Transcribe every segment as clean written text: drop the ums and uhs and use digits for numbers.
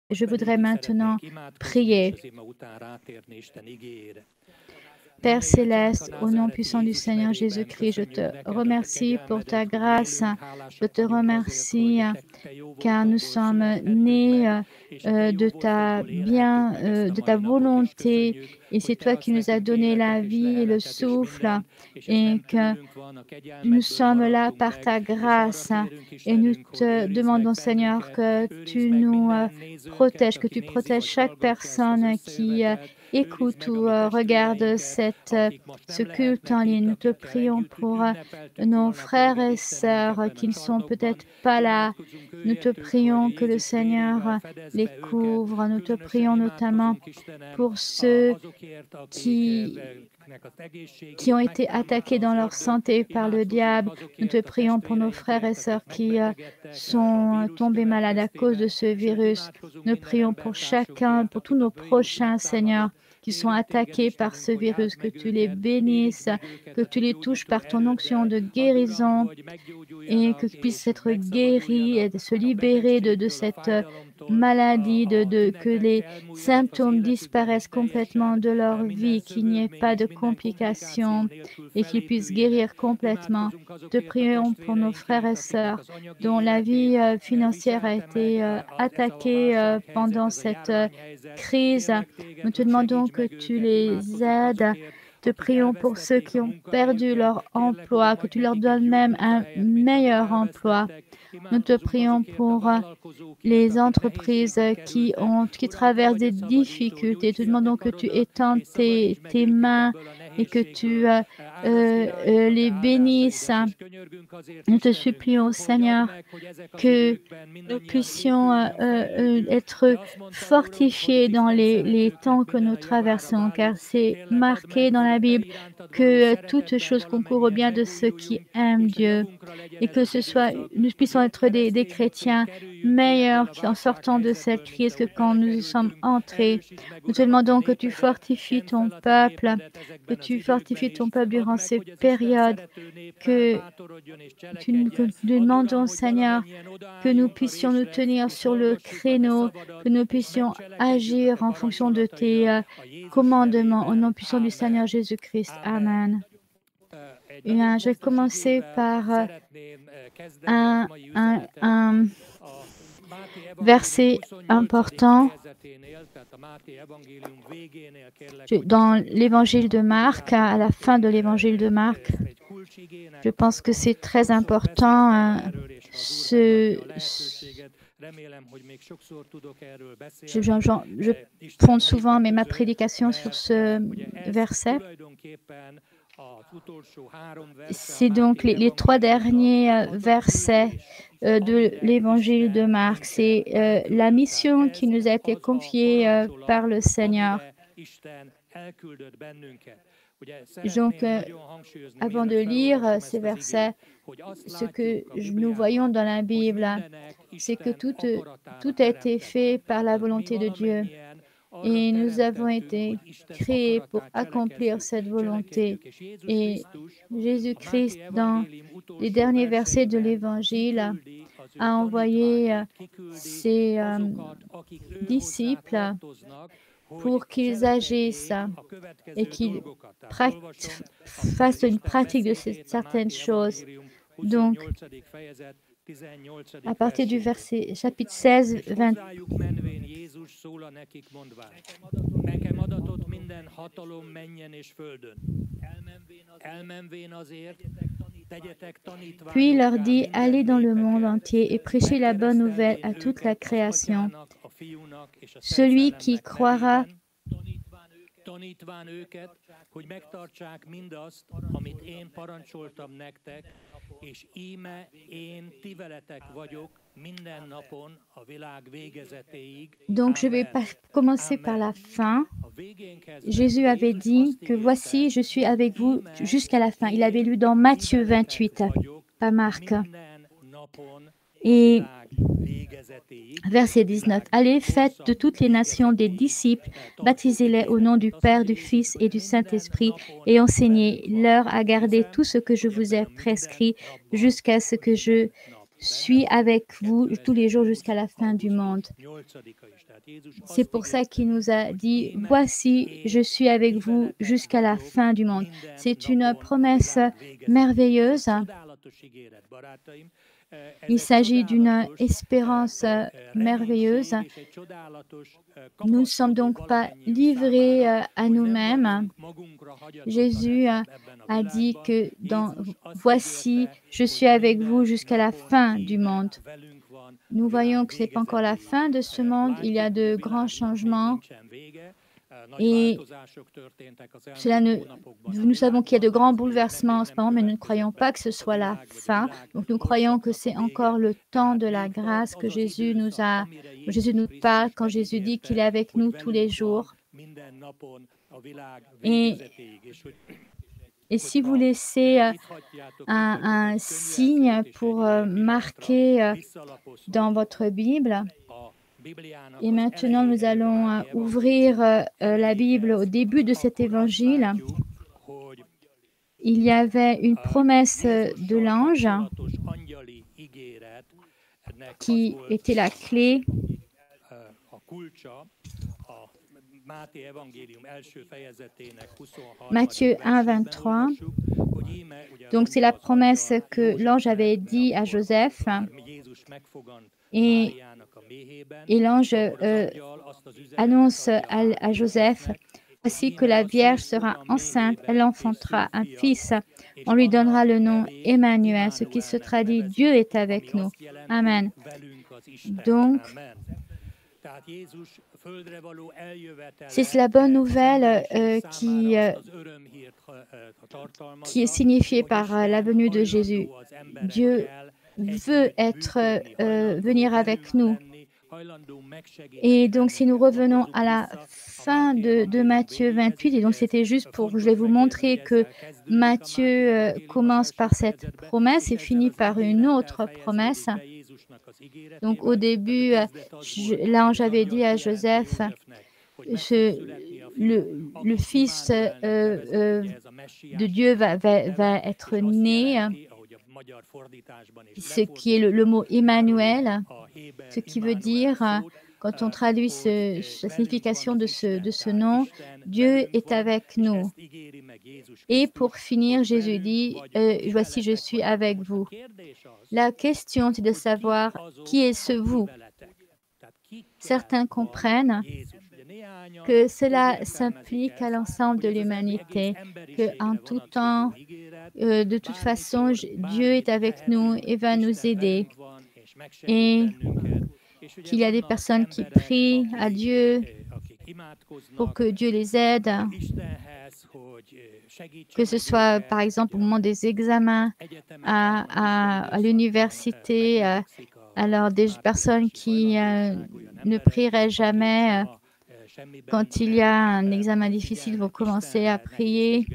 Je voudrais maintenant prier. Père céleste, au nom puissant du Seigneur Jésus-Christ, je te remercie pour ta grâce. Je te remercie car nous sommes nés de ta volonté et c'est toi qui nous as donné la vie et le souffle et que nous sommes là par ta grâce et nous te demandons Seigneur que tu nous protèges, que tu protèges chaque personne qui écoute ou regarde ce culte en ligne. Nous te prions pour nos frères et sœurs qui ne sont peut-être pas là. Nous te prions que le Seigneur les couvre. Nous te prions notamment pour ceux qui ont été attaqués dans leur santé par le diable. Nous te prions pour nos frères et sœurs qui sont tombés malades à cause de ce virus. Nous prions pour chacun, pour tous nos prochains, Seigneur, qui sont attaqués par ce virus, que tu les bénisses, que tu les touches par ton onction de guérison et qu'ils puissent être guéris et de se libérer de cette maladie, que les symptômes disparaissent complètement de leur vie, qu'il n'y ait pas de complications et qu'ils puissent guérir complètement. Te prions pour nos frères et sœurs dont la vie financière a été attaquée pendant cette crise. Nous te demandons que tu les aides. Te prions pour ceux qui ont perdu leur emploi, que tu leur donnes même un meilleur emploi. Nous te prions pour les entreprises qui traversent des difficultés. Te demandons que tu étendes tes mains et que tu les bénisses. Nous te supplions, Seigneur, que nous puissions être fortifiés dans les temps que nous traversons, car c'est marqué dans la Bible que toute chose concourt au bien de ceux qui aiment Dieu et que nous puissions être des chrétiens meilleurs en sortant de cette crise que quand nous y sommes entrés. Nous te demandons que tu fortifies ton peuple, durant ces périodes, que nous demandons, Seigneur, que nous puissions nous tenir sur le créneau, que nous puissions agir en fonction de tes commandements, au nom puissant du Seigneur Jésus-Christ. Amen. Je vais commencer par un verset important dans l'évangile de Marc, à la fin de l'évangile de Marc. Je pense que c'est très important. Je fonde souvent ma prédication sur ce verset. C'est donc les trois derniers versets de l'évangile de Marc. C'est la mission qui nous a été confiée par le Seigneur. Donc, avant de lire ces versets, ce que nous voyons dans la Bible, c'est que tout a été fait par la volonté de Dieu. Et nous avons été créés pour accomplir cette volonté. Et Jésus-Christ, dans les derniers versets de l'Évangile, a envoyé ses disciples pour qu'ils agissent et qu'ils fassent une pratique de certaines choses. Donc, à partir du verset chapitre 16, 20. Puis il leur dit, allez dans le monde entier et prêchez la bonne nouvelle à toute la création. Celui qui croira Donc, je vais commencer par la fin. Jésus avait dit que voici, je suis avec vous jusqu'à la fin. Il avait lu dans Matthieu 28, pas Marc. Et verset 19. Allez, faites de toutes les nations des disciples, baptisez-les au nom du Père, du Fils et du Saint-Esprit, et enseignez-leur à garder tout ce que je vous ai prescrit jusqu'à ce que je suis avec vous tous les jours jusqu'à la fin du monde. C'est pour ça qu'il nous a dit, voici, je suis avec vous jusqu'à la fin du monde. C'est une promesse merveilleuse. Il s'agit d'une espérance merveilleuse. Nous ne sommes donc pas livrés à nous-mêmes. Jésus a dit que voici, je suis avec vous jusqu'à la fin du monde. Nous voyons que ce n'est pas encore la fin de ce monde. Il y a de grands changements. Et nous savons qu'il y a de grands bouleversements en ce moment, mais nous ne croyons pas que ce soit la fin. Donc nous croyons que c'est encore le temps de la grâce que Jésus nous parle quand Jésus dit qu'il est avec nous tous les jours. Et si vous laissez un signe pour marquer dans votre Bible, et maintenant nous allons ouvrir la Bible au début de cet évangile. Il y avait une promesse de l'ange qui était la clé. Matthieu 1, 23. Donc c'est la promesse que l'ange avait dit à Joseph. Et l'ange annonce à Joseph, voici que la Vierge sera enceinte, elle enfantera un fils. On lui donnera le nom Emmanuel, ce qui se traduit Dieu est avec nous. Amen. Donc, c'est la bonne nouvelle qui est signifiée par la venue de Jésus. Dieu veut venir avec nous. Et donc, si nous revenons à la fin de Matthieu 28, et donc c'était juste je vais vous montrer que Matthieu commence par cette promesse et finit par une autre promesse. Donc, au début, l'ange avait dit à Joseph, le Fils de Dieu va être né, ce qui est le mot Emmanuel, ce qui veut dire, quand on traduit la signification de ce nom, Dieu est avec nous. Et pour finir, Jésus dit, voici, je suis avec vous. La question, c'est de savoir qui est ce vous. Certains comprennent que cela s'applique à l'ensemble de l'humanité, qu'en tout temps, de toute façon, Dieu est avec nous et va nous aider. Et qu'il y a des personnes qui prient à Dieu pour que Dieu les aide, que ce soit par exemple au moment des examens à l'université. Alors des personnes qui ne prieraient jamais, quand il y a un examen difficile, vont commencer à prier.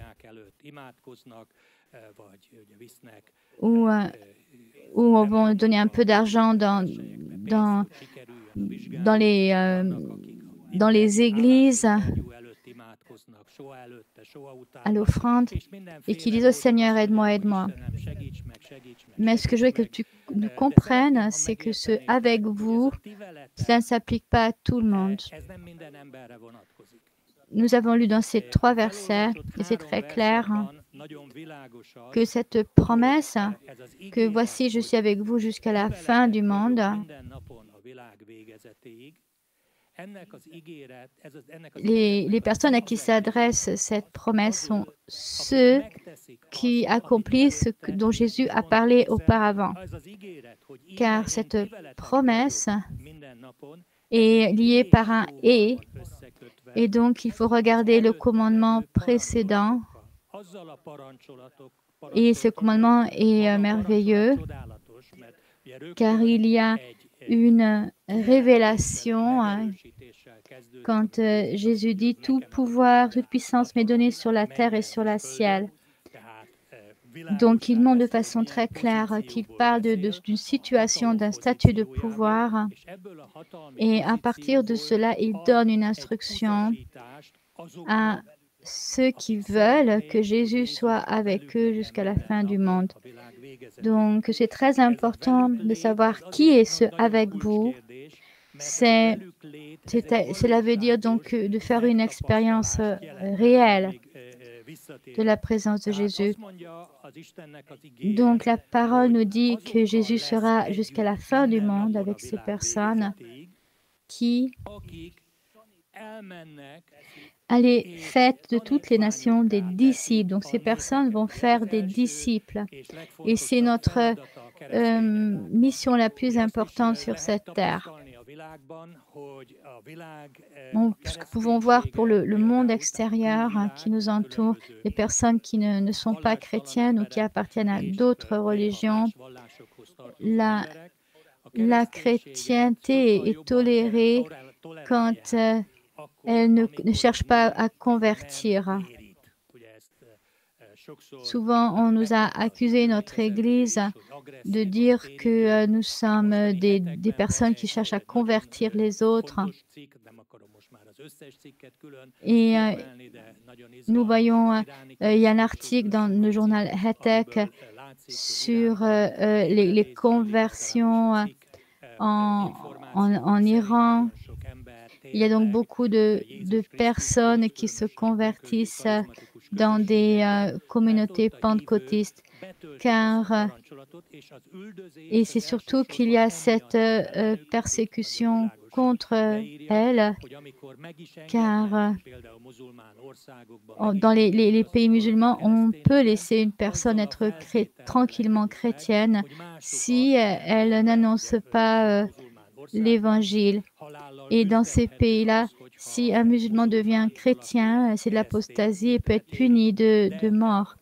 Ou vont donner un peu d'argent dans les églises à l'offrande et qui disent « Oh Seigneur, aide-moi, aide-moi ». Mais ce que je veux que tu nous comprennes, c'est que ce « avec vous », cela ne s'applique pas à tout le monde. Nous avons lu dans ces 3 versets, et c'est très clair, que cette promesse, que voici, je suis avec vous jusqu'à la fin du monde, les personnes à qui s'adresse cette promesse sont ceux qui accomplissent ce dont Jésus a parlé auparavant. Car cette promesse est liée par un « et donc il faut regarder le commandement précédent. Et ce commandement est merveilleux, car il y a une révélation quand Jésus dit « Tout pouvoir, toute puissance m'est donnée sur la terre et sur le ciel ». Donc, il montre de façon très claire qu'il parle d'une situation, d'un statut de pouvoir. Et à partir de cela, il donne une instruction à ceux qui veulent que Jésus soit avec eux jusqu'à la fin du monde. Donc, c'est très important de savoir qui est ce avec vous. Cela veut dire donc de faire une expérience réelle de la présence de Jésus. Donc, la parole nous dit que Jésus sera jusqu'à la fin du monde avec ces personnes qui allez faites de toutes les nations des disciples. Donc, ces personnes vont faire des disciples. Et c'est notre mission la plus importante sur cette terre. Nous pouvons voir pour le monde extérieur qui nous entoure, les personnes qui ne sont pas chrétiennes ou qui appartiennent à d'autres religions. La chrétienté est tolérée quand elle ne cherche pas à convertir. Souvent, on nous a accusé, notre Église, de dire que nous sommes des personnes qui cherchent à convertir les autres. Et nous voyons, il y a un article dans le journal Hetech sur les conversions en Iran. Il y a donc beaucoup de personnes qui se convertissent dans des communautés pentecôtistes, et c'est surtout qu'il y a cette persécution contre elles, car dans les pays musulmans, on peut laisser une personne être tranquillement chrétienne si elle n'annonce pas l'Évangile. Et dans ces pays-là, si un musulman devient chrétien, c'est de l'apostasie et peut être puni de mort.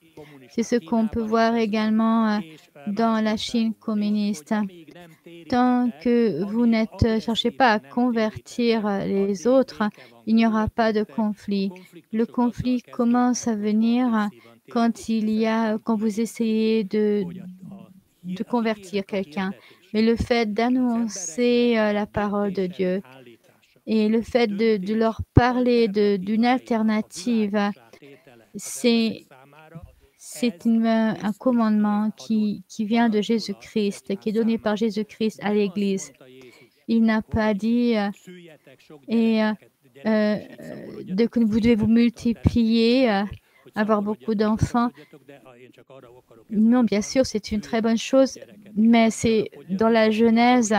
C'est ce qu'on peut voir également dans la Chine communiste. Tant que vous ne cherchez pas à convertir les autres, il n'y aura pas de conflit. Le conflit commence à venir quand vous essayez de convertir quelqu'un. Mais le fait d'annoncer la parole de Dieu et le fait de leur parler d'une alternative, c'est un commandement qui vient de Jésus-Christ, qui est donné par Jésus-Christ à l'Église. Il n'a pas dit que vous devez vous multiplier, avoir beaucoup d'enfants. Non, bien sûr, c'est une très bonne chose, mais c'est dans la Genèse.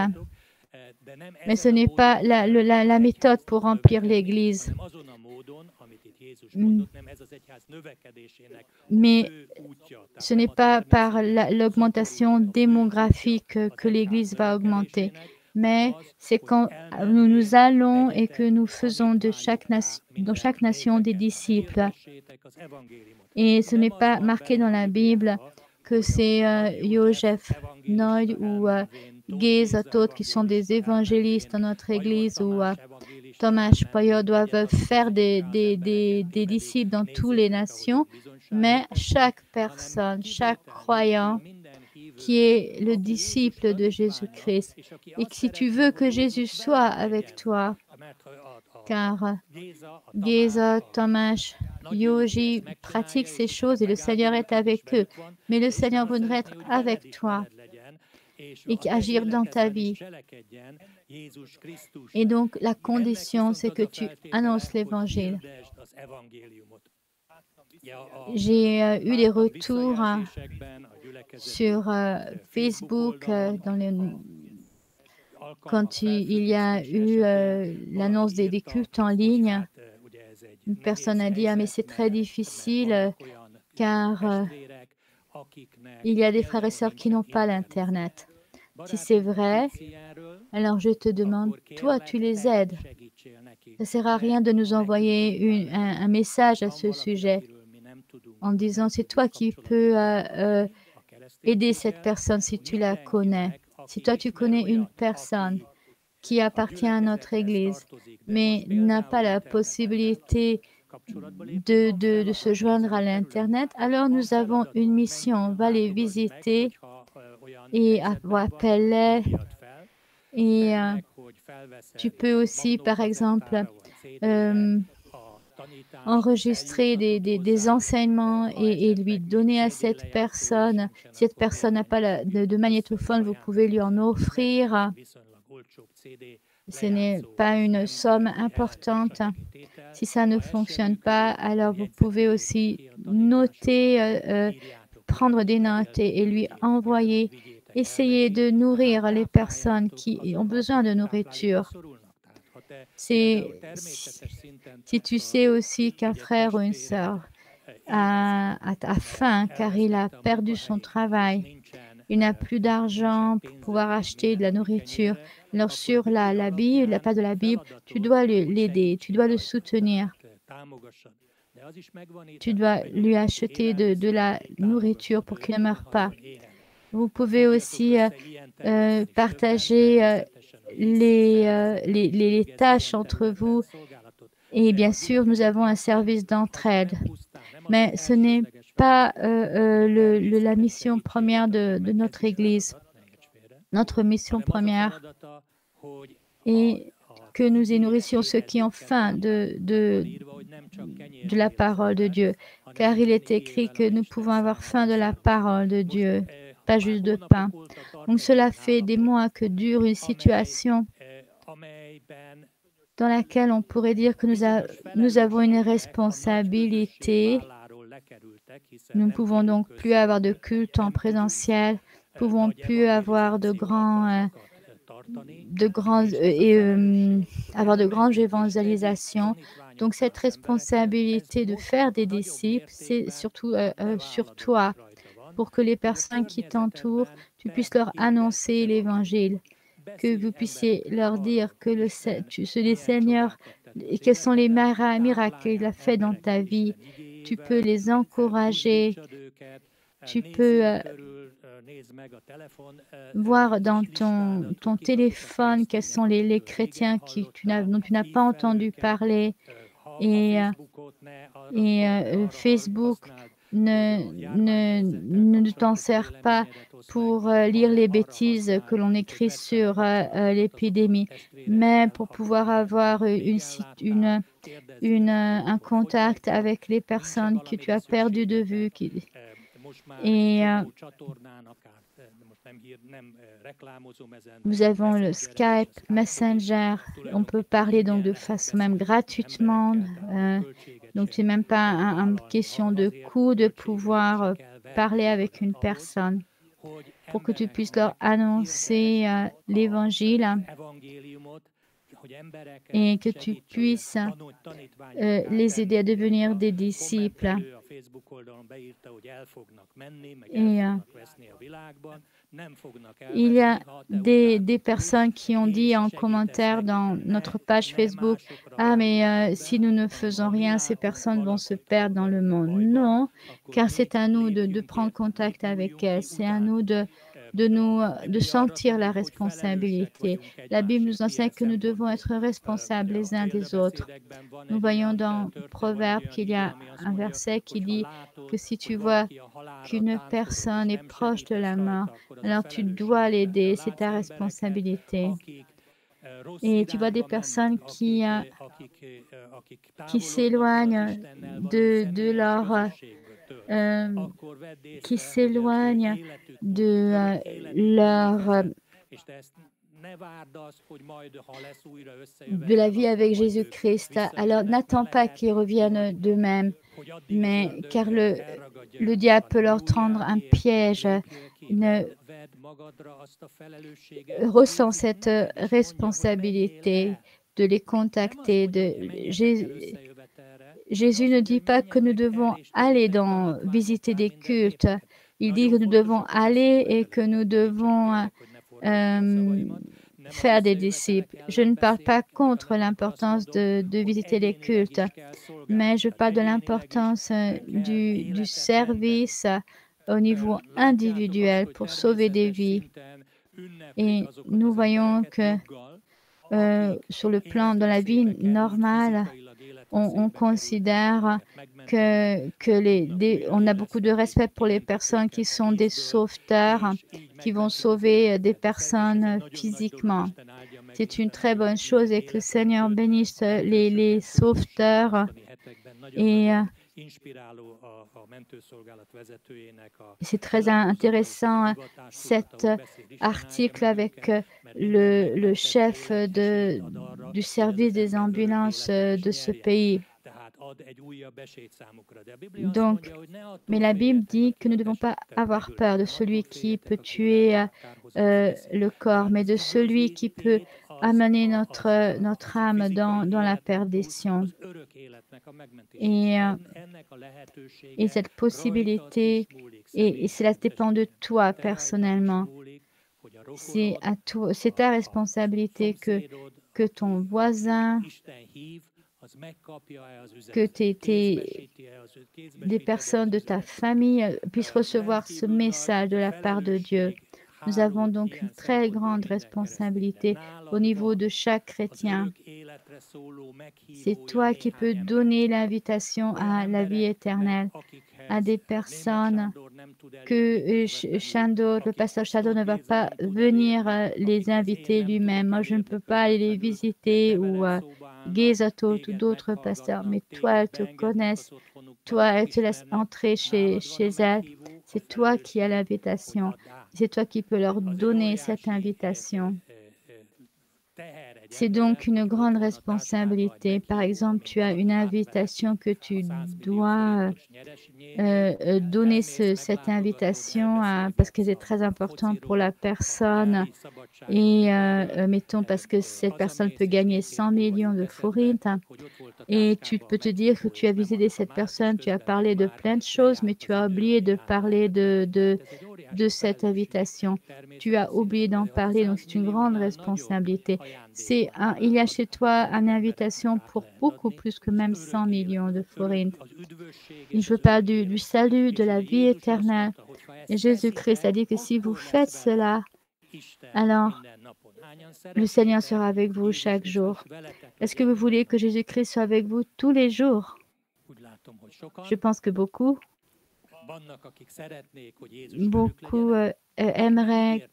Mais ce n'est pas la méthode pour remplir l'Église. Mais ce n'est pas par l'augmentation démographique que l'Église va augmenter, mais c'est quand nous allons et que nous faisons dans chaque nation des disciples. Et ce n'est pas marqué dans la Bible que c'est Joseph Noy ou Geza Todt qui sont des évangélistes dans notre Église ou Thomas Payot doivent faire des disciples dans toutes les nations, mais chaque personne, chaque croyant qui est le disciple de Jésus-Christ. Et que si tu veux que Jésus soit avec toi, car Geza, Thomas, Yogi pratiquent ces choses et le Seigneur est avec eux, mais le Seigneur voudrait être avec toi et agir dans ta vie. Et donc, la condition, c'est que tu annonces l'Évangile. J'ai eu des retours sur Facebook quand il y a eu l'annonce des cultes en ligne. Une personne a dit « Ah, mais c'est très difficile car il y a des frères et sœurs qui n'ont pas l'Internet. » Si c'est vrai, alors je te demande, toi, tu les aides. Ça ne sert à rien de nous envoyer un message à ce sujet en disant, c'est toi qui peux aider cette personne si tu la connais. Si toi, tu connais une personne qui appartient à notre Église, mais n'a pas la possibilité de se joindre à l'Internet, alors nous avons une mission. On va les visiter et appeler. Et tu peux aussi, par exemple, enregistrer des enseignements et lui donner à cette personne. Si cette personne n'a pas de magnétophone, vous pouvez lui en offrir. Ce n'est pas une somme importante. Si ça ne fonctionne pas, alors vous pouvez aussi noter, prendre des notes et lui envoyer. Essayez de nourrir les personnes qui ont besoin de nourriture. Si tu sais aussi qu'un frère ou une sœur a faim car il a perdu son travail, il n'a plus d'argent pour pouvoir acheter de la nourriture, alors sur la Bible, la page de la Bible, tu dois l'aider, tu dois le soutenir. Tu dois lui acheter de la nourriture pour qu'il ne meure pas. Vous pouvez aussi partager les tâches entre vous. Et bien sûr, nous avons un service d'entraide. Mais ce n'est pas la mission première de notre Église. Notre mission première est que nous nourrissions ceux qui ont faim de la parole de Dieu. Car il est écrit que nous pouvons avoir faim de la parole de Dieu, pas juste de pain. Donc cela fait des mois que dure une situation dans laquelle on pourrait dire que nous avons une responsabilité. Nous ne pouvons donc plus avoir de culte en présentiel, nous ne pouvons plus avoir avoir de grandes évangélisations. Donc cette responsabilité de faire des disciples, c'est surtout sur toi, pour que les personnes qui t'entourent, tu puisses leur annoncer l'évangile, que vous puissiez leur dire que le Seigneur, et quels sont les miracles qu'il a fait dans ta vie. Tu peux les encourager, tu peux voir dans ton téléphone quels sont les chrétiens dont tu n'as pas entendu parler. Et Facebook ne t'en sert pas pour lire les bêtises que l'on écrit sur l'épidémie, mais pour pouvoir avoir un contact avec les personnes que tu as perdues de vue. Nous avons le Skype, Messenger, on peut parler donc de façon même gratuitement. Donc, ce n'est même pas une question de coût de pouvoir parler avec une personne pour que tu puisses leur annoncer l'évangile et que tu puisses les aider à devenir des disciples. Et il y a des personnes qui ont dit en commentaire dans notre page Facebook, « Ah, mais si nous ne faisons rien, ces personnes vont se perdre dans le monde. » Non, car c'est à nous de prendre contact avec elles. C'est à nous de sentir la responsabilité. La Bible nous enseigne que nous devons être responsables les uns des autres. Nous voyons dans Proverbe qu'il y a un verset qui dit que si tu vois qu'une personne est proche de la mort, alors tu dois l'aider, c'est ta responsabilité. Et tu vois des personnes qui s'éloignent de leur de la vie avec Jésus-Christ. Alors n'attends pas qu'ils reviennent d'eux-mêmes, mais car le diable peut leur tendre un piège. Ressens cette responsabilité de les contacter. Jésus ne dit pas que nous devons aller visiter des cultes. Il dit que nous devons aller et que nous devons faire des disciples. Je ne parle pas contre l'importance de visiter les cultes, mais je parle de l'importance du service au niveau individuel pour sauver des vies. Et nous voyons que sur le plan de la vie normale, on considère on a beaucoup de respect pour les personnes qui sont des sauveteurs, qui vont sauver des personnes physiquement. c'est une très bonne chose et que le Seigneur bénisse les sauveteurs. Et c'est très intéressant cet article avec le chef du service des ambulances de ce pays. Donc, mais la Bible dit que nous ne devons pas avoir peur de celui qui peut tuer le corps, mais de celui qui peut amener notre âme dans la perdition. Et cette possibilité, et cela dépend de toi personnellement. C'est ta responsabilité que ton voisin, que des personnes de ta famille puissent recevoir ce message de la part de Dieu. Nous avons donc une très grande responsabilité au niveau de chaque chrétien. C'est toi qui peux donner l'invitation à la vie éternelle à des personnes que le pasteur Shadow ne va pas venir les inviter lui-même. Moi, je ne peux pas aller les visiter ou Gézato ou d'autres pasteurs, mais toi, elles te connaissent. Toi, elles te laissent entrer chez elles. C'est toi qui as l'invitation. C'est toi qui peux leur donner cette invitation. C'est donc une grande responsabilité. Par exemple, tu as une invitation que tu dois donner cette invitation parce que c'est très important pour la personne. Et mettons parce que cette personne peut gagner 100 millions de forints. Et tu peux te dire que tu as visité cette personne, tu as parlé de plein de choses, mais tu as oublié de parler de cette invitation. Tu as oublié d'en parler, donc c'est une grande responsabilité. Il y a chez toi une invitation pour beaucoup plus que même 100 millions de forints. Et je parle du salut, de la vie éternelle. Et Jésus-Christ a dit que si vous faites cela, alors le Seigneur sera avec vous chaque jour. Est-ce que vous voulez que Jésus-Christ soit avec vous tous les jours? Je pense que beaucoup aimeraient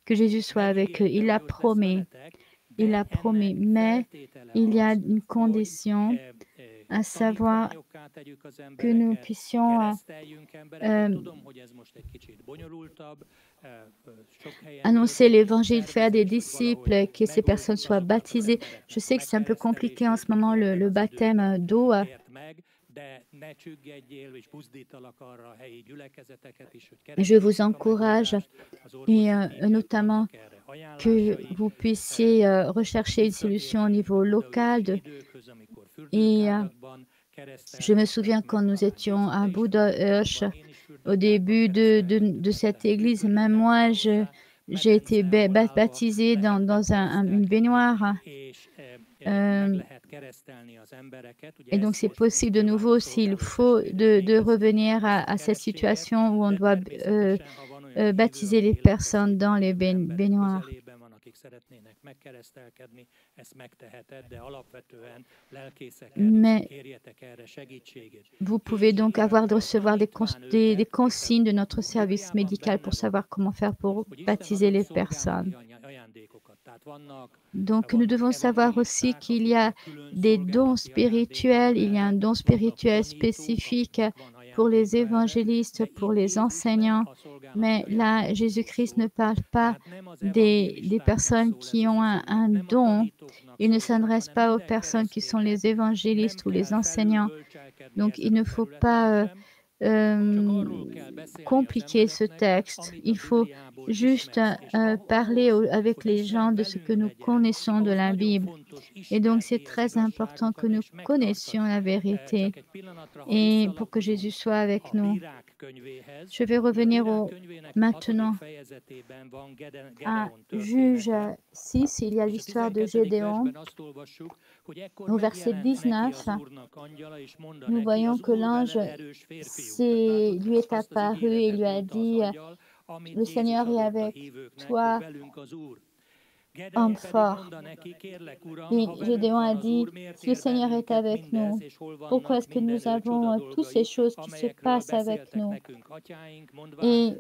que Jésus soit avec eux. Il l'a promis. Il l'a promis. Mais il y a une condition, à savoir que nous puissions annoncer l'évangile, faire des disciples, que ces personnes soient baptisées. Je sais que c'est un peu compliqué en ce moment, le baptême d'eau. Je vous encourage et notamment que vous puissiez rechercher une solution au niveau local. Et je me souviens quand nous étions à Buda-Hirsch, au début de cette église, même moi, j'ai été baptisée dans une baignoire. Et donc, c'est possible de nouveau, s'il faut, de revenir à cette situation où on doit baptiser les personnes dans les baignoires. Mais vous pouvez donc recevoir des consignes de notre service médical pour savoir comment faire pour baptiser les personnes. Donc, nous devons savoir aussi qu'il y a des dons spirituels. Il y a un don spirituel spécifique pour les évangélistes, pour les enseignants. Mais là, Jésus-Christ ne parle pas des personnes qui ont un don. Il ne s'adresse pas aux personnes qui sont les évangélistes ou les enseignants. Donc, il ne faut pas compliquer ce texte. Il faut juste parler avec les gens de ce que nous connaissons de la Bible. Et donc, c'est très important que nous connaissions la vérité et pour que Jésus soit avec nous. Je vais revenir maintenant à Juge 6. Il y a l'histoire de Gédéon. Au verset 19, nous voyons que l'ange lui est apparu et lui a dit « Le Seigneur est avec toi, homme fort. Et Gédéon a dit, si le Seigneur est avec nous, pourquoi est-ce que nous avons toutes ces choses qui se passent avec nous? Et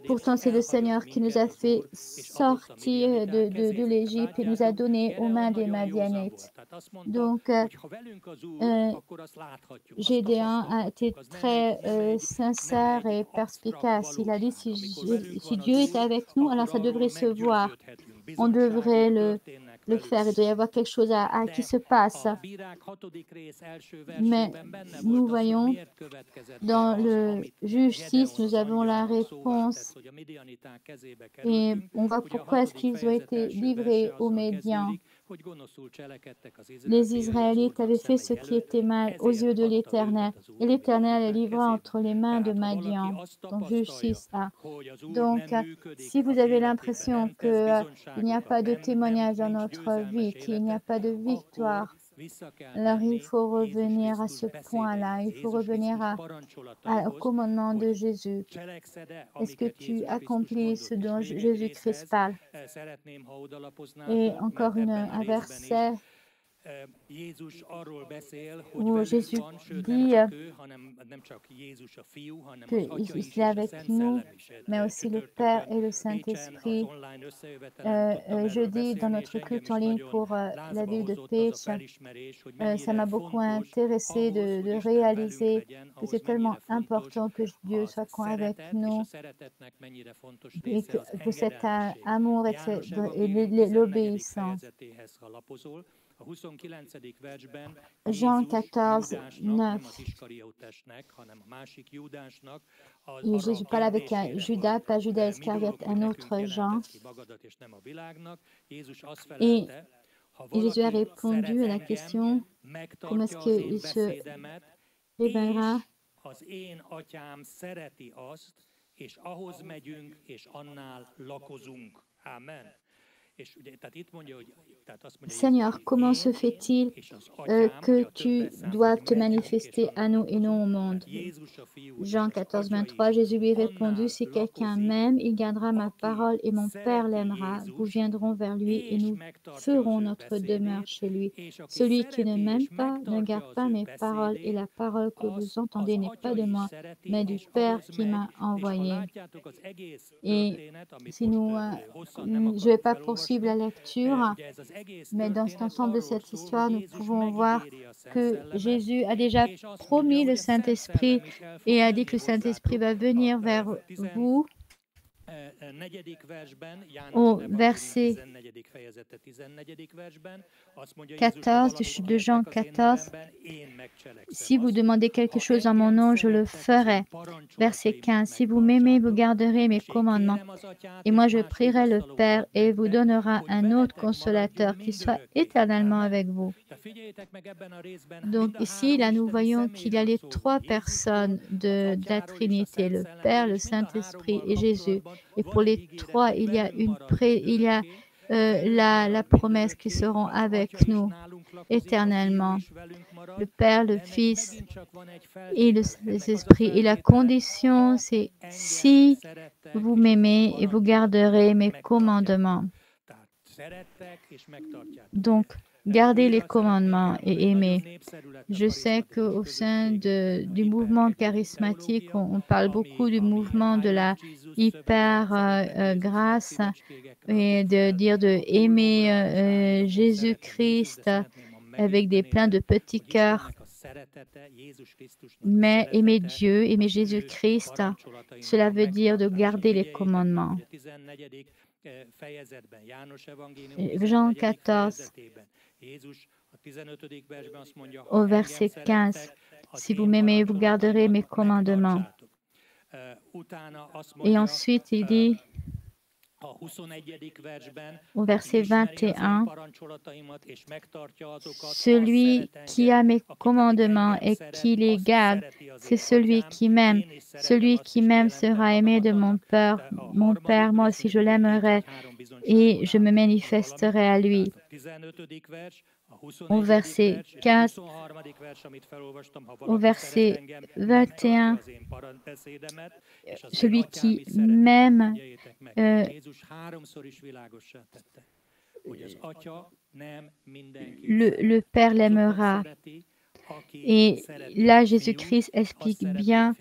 pourtant, c'est le Seigneur qui nous a fait sortir de l'Égypte et nous a donné aux mains des Madianites. Donc, Gédéon a été très sincère et perspicace. Il a dit, si Dieu est avec nous, alors ça devrait se voir. On devrait le faire. Il doit y avoir quelque chose qui se passe. Mais nous voyons, dans le Juge 6, nous avons la réponse. Et on voit pourquoi est-ce qu'ils ont été livrés aux Médians. Les Israélites avaient fait ce qui était mal aux yeux de l'Éternel. Et l'Éternel les livra entre les mains de Madian. Donc, Juge 6a. Donc, si vous avez l'impression qu'il n'y a pas de témoignage dans notre vie, qu'il n'y a pas de victoire, alors il faut revenir à ce point-là. Il faut revenir au commandement de Jésus. Est-ce que tu accomplis ce dont Jésus-Christ parle? Et encore un verset où Jésus dit qu'il est avec nous, mais aussi le Père et le Saint-Esprit. Jeudi, dans notre culte en ligne pour la ville de Péch, ça m'a beaucoup intéressé de réaliser que c'est tellement important que Dieu soit avec nous et que cet amour et l'obéissance. Jean 14, 9. Et Jésus parle avec Judas, pas Judas Iscariote, un autre Jean. Et Jésus a répondu à la question, comment est-ce qu'il se révélera? Seigneur, comment se fait-il que tu dois te manifester à nous et non au monde? Jean 14, 23, Jésus lui répondit, si quelqu'un m'aime, il gardera ma parole et mon Père l'aimera. Nous viendrons vers lui et nous ferons notre demeure chez lui. Celui qui ne m'aime pas ne garde pas mes paroles et la parole que vous entendez n'est pas de moi, mais du Père qui m'a envoyé. Et si je ne vais pas poursuivre la lecture, mais dans cet ensemble de cette histoire, nous pouvons voir que Jésus a déjà promis le Saint-Esprit et a dit que le Saint-Esprit va venir vers vous. Au verset 14 de Jean 14, si vous demandez quelque chose en mon nom, je le ferai. Verset 15, si vous m'aimez, vous garderez mes commandements. Et moi, je prierai le Père et il vous donnera un autre consolateur qui soit éternellement avec vous. Donc ici, là, nous voyons qu'il y a les trois personnes de la Trinité, le Père, le Saint-Esprit et Jésus. Et pour les trois, il y a la promesse qu'ils seront avec nous éternellement. Le Père, le Fils et le Saint-Esprit. Et la condition, c'est si vous m'aimez et vous garderez mes commandements. Donc, gardez les commandements et aimez. Je sais qu'au sein du mouvement charismatique, on parle beaucoup du mouvement de la hyper-grâce et de dire de aimer Jésus-Christ avec plein de petits cœurs. Mais aimer Dieu, aimer Jésus-Christ, cela veut dire de garder les commandements. Jean 14, au verset 15, si vous m'aimez, vous garderez mes commandements. Et ensuite, il dit, au verset 21, celui qui a mes commandements et qui les garde, c'est celui qui m'aime. Celui qui m'aime sera aimé de mon Père. Mon Père, moi aussi, je l'aimerai et je me manifesterai à lui. au verset 4, au verset 21, celui qui m'aime, le Père l'aimera. Et là, Jésus-Christ explique bien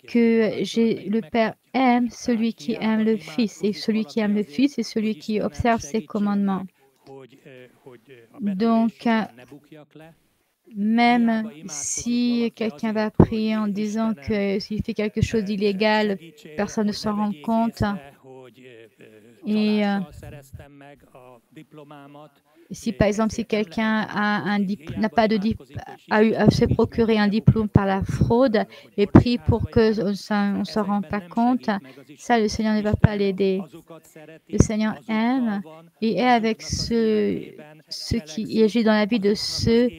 que le Père aime celui qui aime le Fils, et celui qui aime le Fils est celui qui observe ses commandements. Donc, même si quelqu'un va prier en disant que s'il fait quelque chose d'illégal, personne ne s'en rend compte. Et si par exemple, si quelqu'un n'a pas de a se procurer un diplôme par la fraude et prie pour que on ne s'en rende pas compte, ça, le Seigneur ne va pas l'aider. Le Seigneur aime et est avec ceux qui agissent dans la vie de ceux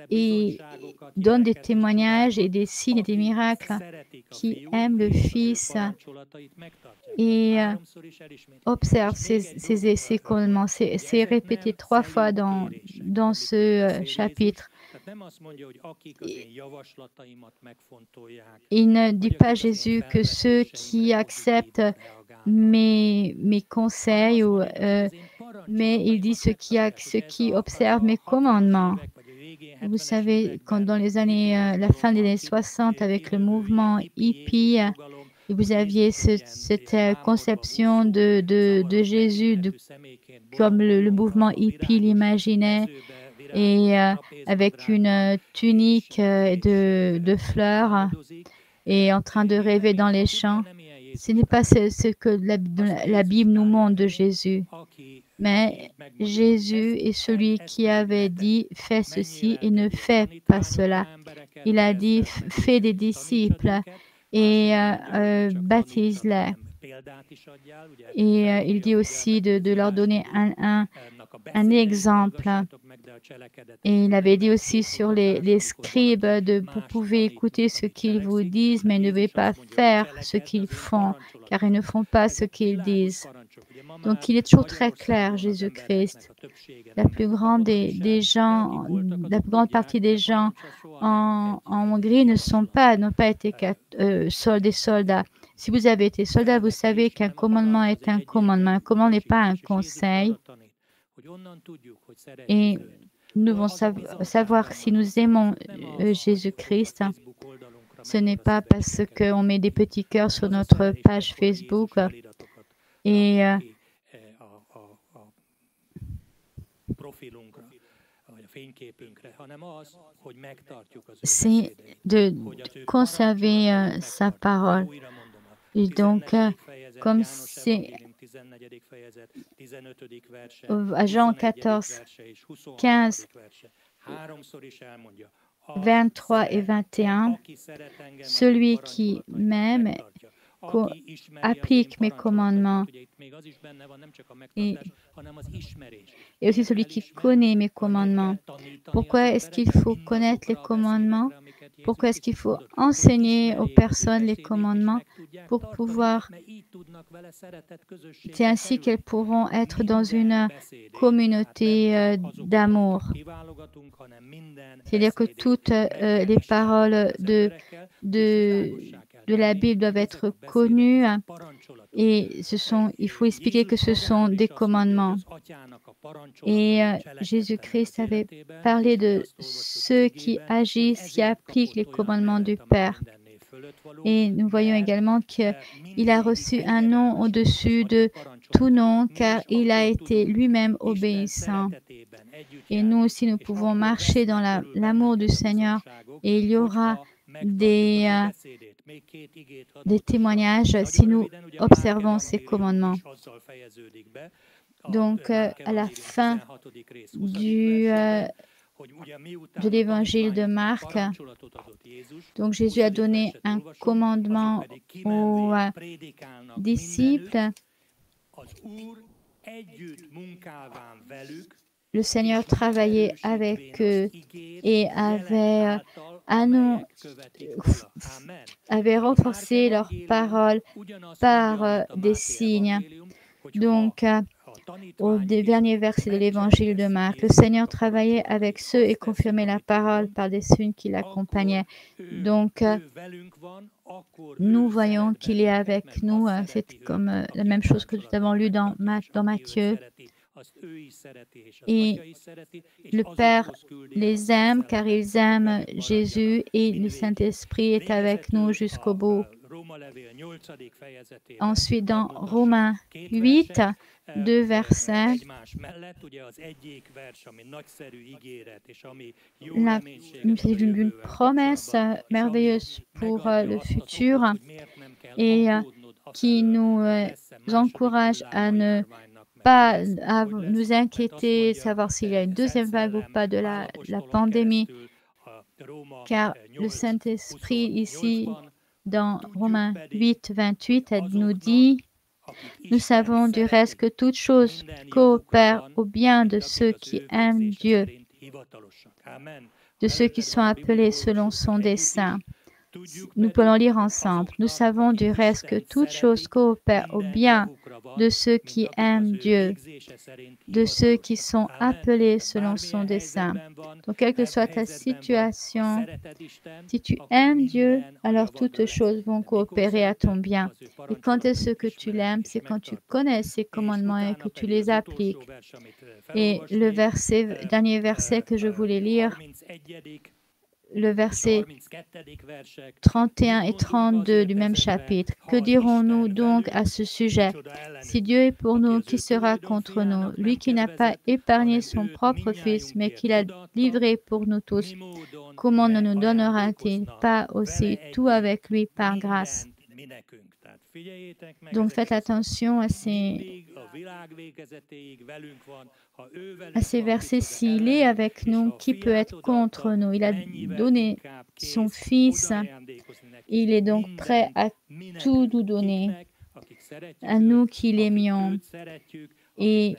et donne des témoignages et des signes et des miracles qui aiment le Fils et observe ces commandements. C'est répété 3 fois dans ce chapitre. Il ne dit pas Jésus que ceux qui acceptent mes conseils, mais il dit ceux qui observent mes commandements. Vous savez, quand dans les années, la fin des années 60, avec le mouvement hippie, vous aviez cette conception de Jésus comme le mouvement hippie l'imaginait, et avec une tunique de fleurs et en train de rêver dans les champs. Ce n'est pas ce que la Bible nous montre de Jésus. Mais Jésus est celui qui avait dit « fais ceci » et ne fais pas cela. Il a dit « fais des disciples et baptise-les ». Et il dit aussi de leur donner un exemple. Et il avait dit aussi sur les scribes, vous pouvez écouter ce qu'ils vous disent, mais ne devez pas faire ce qu'ils font, car ils ne font pas ce qu'ils disent. Donc, il est toujours très clair, Jésus-Christ. La plus grande partie des gens en Hongrie n'ont pas été des soldats. Si vous avez été soldat, vous savez qu'un commandement est un commandement. Un commandement n'est pas un conseil. Et nous devons savoir si nous aimons Jésus-Christ. Ce n'est pas parce qu'on met des petits cœurs sur notre page Facebook et c'est de conserver sa parole. Et donc, comme c'est à Jean 14, 15, 23 et 21, celui qui m'aime applique mes commandements. Et aussi celui qui connaît mes commandements. Pourquoi est-ce qu'il faut connaître les commandements? Pourquoi est-ce qu'il faut enseigner aux personnes les commandements? Pour pouvoir... C'est ainsi qu'elles pourront être dans une communauté d'amour. C'est-à-dire que toutes les paroles de la Bible doivent être connues et il faut expliquer que ce sont des commandements. Et Jésus-Christ avait parlé de ceux qui agissent, qui appliquent les commandements du Père. Et nous voyons également qu'il a reçu un nom au-dessus de tout nom, car il a été lui-même obéissant. Et nous aussi, nous pouvons marcher dans l'amour du Seigneur et il y aura des témoignages si nous observons ces commandements. Donc, à la fin de l'évangile de Marc, donc Jésus a donné un commandement aux disciples. Le Seigneur travaillait avec eux et avait renforcé leurs paroles par des signes. Donc, au dernier verset de l'évangile de Marc. Le Seigneur travaillait avec ceux et confirmait la parole par des signes qui l'accompagnaient. Donc, nous voyons qu'il est avec nous. C'est comme la même chose que nous avons lu dans Matthieu. Et le Père les aime car ils aiment Jésus et le Saint-Esprit est avec nous jusqu'au bout. Ensuite, dans Romains 8, 2 versets, c'est une promesse merveilleuse pour le futur et qui nous encourage à ne pas à nous inquiéter, savoir s'il y a une deuxième vague ou pas de la pandémie, car le Saint-Esprit ici, dans Romains 8, 28, nous dit « Nous savons du reste que toute chose coopère au bien de ceux qui aiment Dieu, de ceux qui sont appelés selon son dessein. » Nous pouvons lire ensemble. Nous savons du reste que toute chose coopère au bien de ceux qui aiment Dieu, de ceux qui sont appelés selon son dessein. Donc, quelle que soit ta situation, si tu aimes Dieu, alors toutes choses vont coopérer à ton bien. Et quand est-ce que tu l'aimes? C'est quand tu connais ses commandements et que tu les appliques. Et le dernier verset que je voulais lire, le verset 31 et 32 du même chapitre. Que dirons-nous donc à ce sujet? Si Dieu est pour nous, qui sera contre nous? Lui qui n'a pas épargné son propre Fils, mais qui l'a livré pour nous tous, comment ne nous donnera-t-il pas aussi tout avec lui par grâce? Donc faites attention à ces versets. S'il est avec nous, qui peut être contre nous? Il a donné son Fils. Il est donc prêt à tout nous donner, à nous qui l'aimions. Et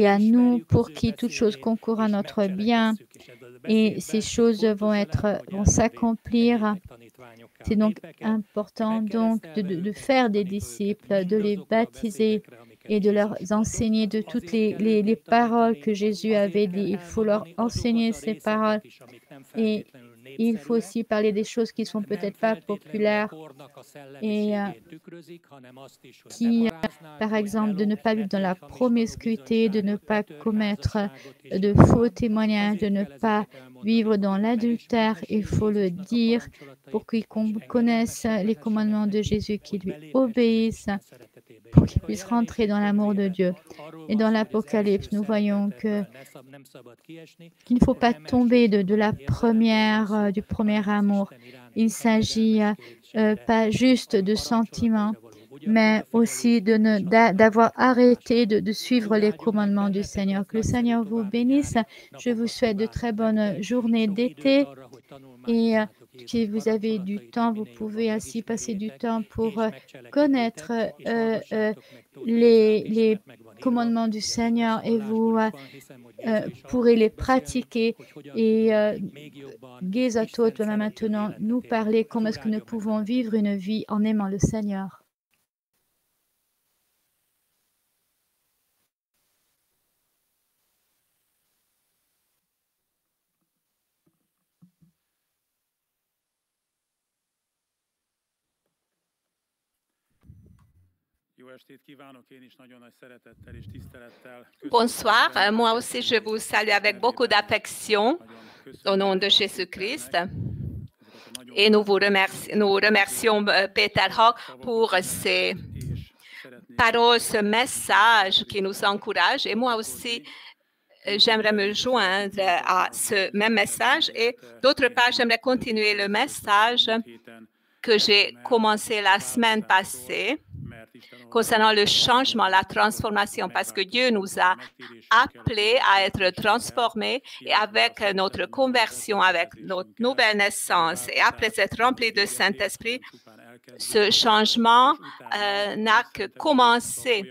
à nous pour qui toute chose concourt à notre bien. Et ces choses vont s'accomplir. C'est donc important de faire des disciples, de les baptiser et de leur enseigner de toutes les paroles que Jésus avait dit. Il faut leur enseigner ces paroles. Et il faut aussi parler des choses qui ne sont peut-être pas populaires et qui, par exemple, de ne pas vivre dans la promiscuité, de ne pas commettre de faux témoignages, de ne pas vivre dans l'adultère. Il faut le dire pour qu'ils connaissent les commandements de Jésus, qu'ils lui obéissent, pour qu'ils puissent rentrer dans l'amour de Dieu. Et dans l'Apocalypse, nous voyons qu'il ne faut pas tomber du premier amour. Il s'agit pas juste de sentiments, mais aussi d'avoir arrêté de suivre les commandements du Seigneur. Que le Seigneur vous bénisse. Je vous souhaite de très bonnes journées d'été et si vous avez du temps, vous pouvez ainsi passer du temps pour connaître les commandements du Seigneur et vous pourrez les pratiquer. Et Gézatot va maintenant nous parler comment est-ce que nous pouvons vivre une vie en aimant le Seigneur. Bonsoir, moi aussi je vous salue avec beaucoup d'affection au nom de Jésus-Christ. Et nous remercions Peter Hawk pour ses paroles, ce message qui nous encourage. Et moi aussi, j'aimerais me joindre à ce même message. Et d'autre part, j'aimerais continuer le message que j'ai commencé la semaine passée concernant le changement, la transformation, parce que Dieu nous a appelés à être transformés et avec notre conversion, avec notre nouvelle naissance et après être remplis de Saint-Esprit, ce changement n'a que commencé.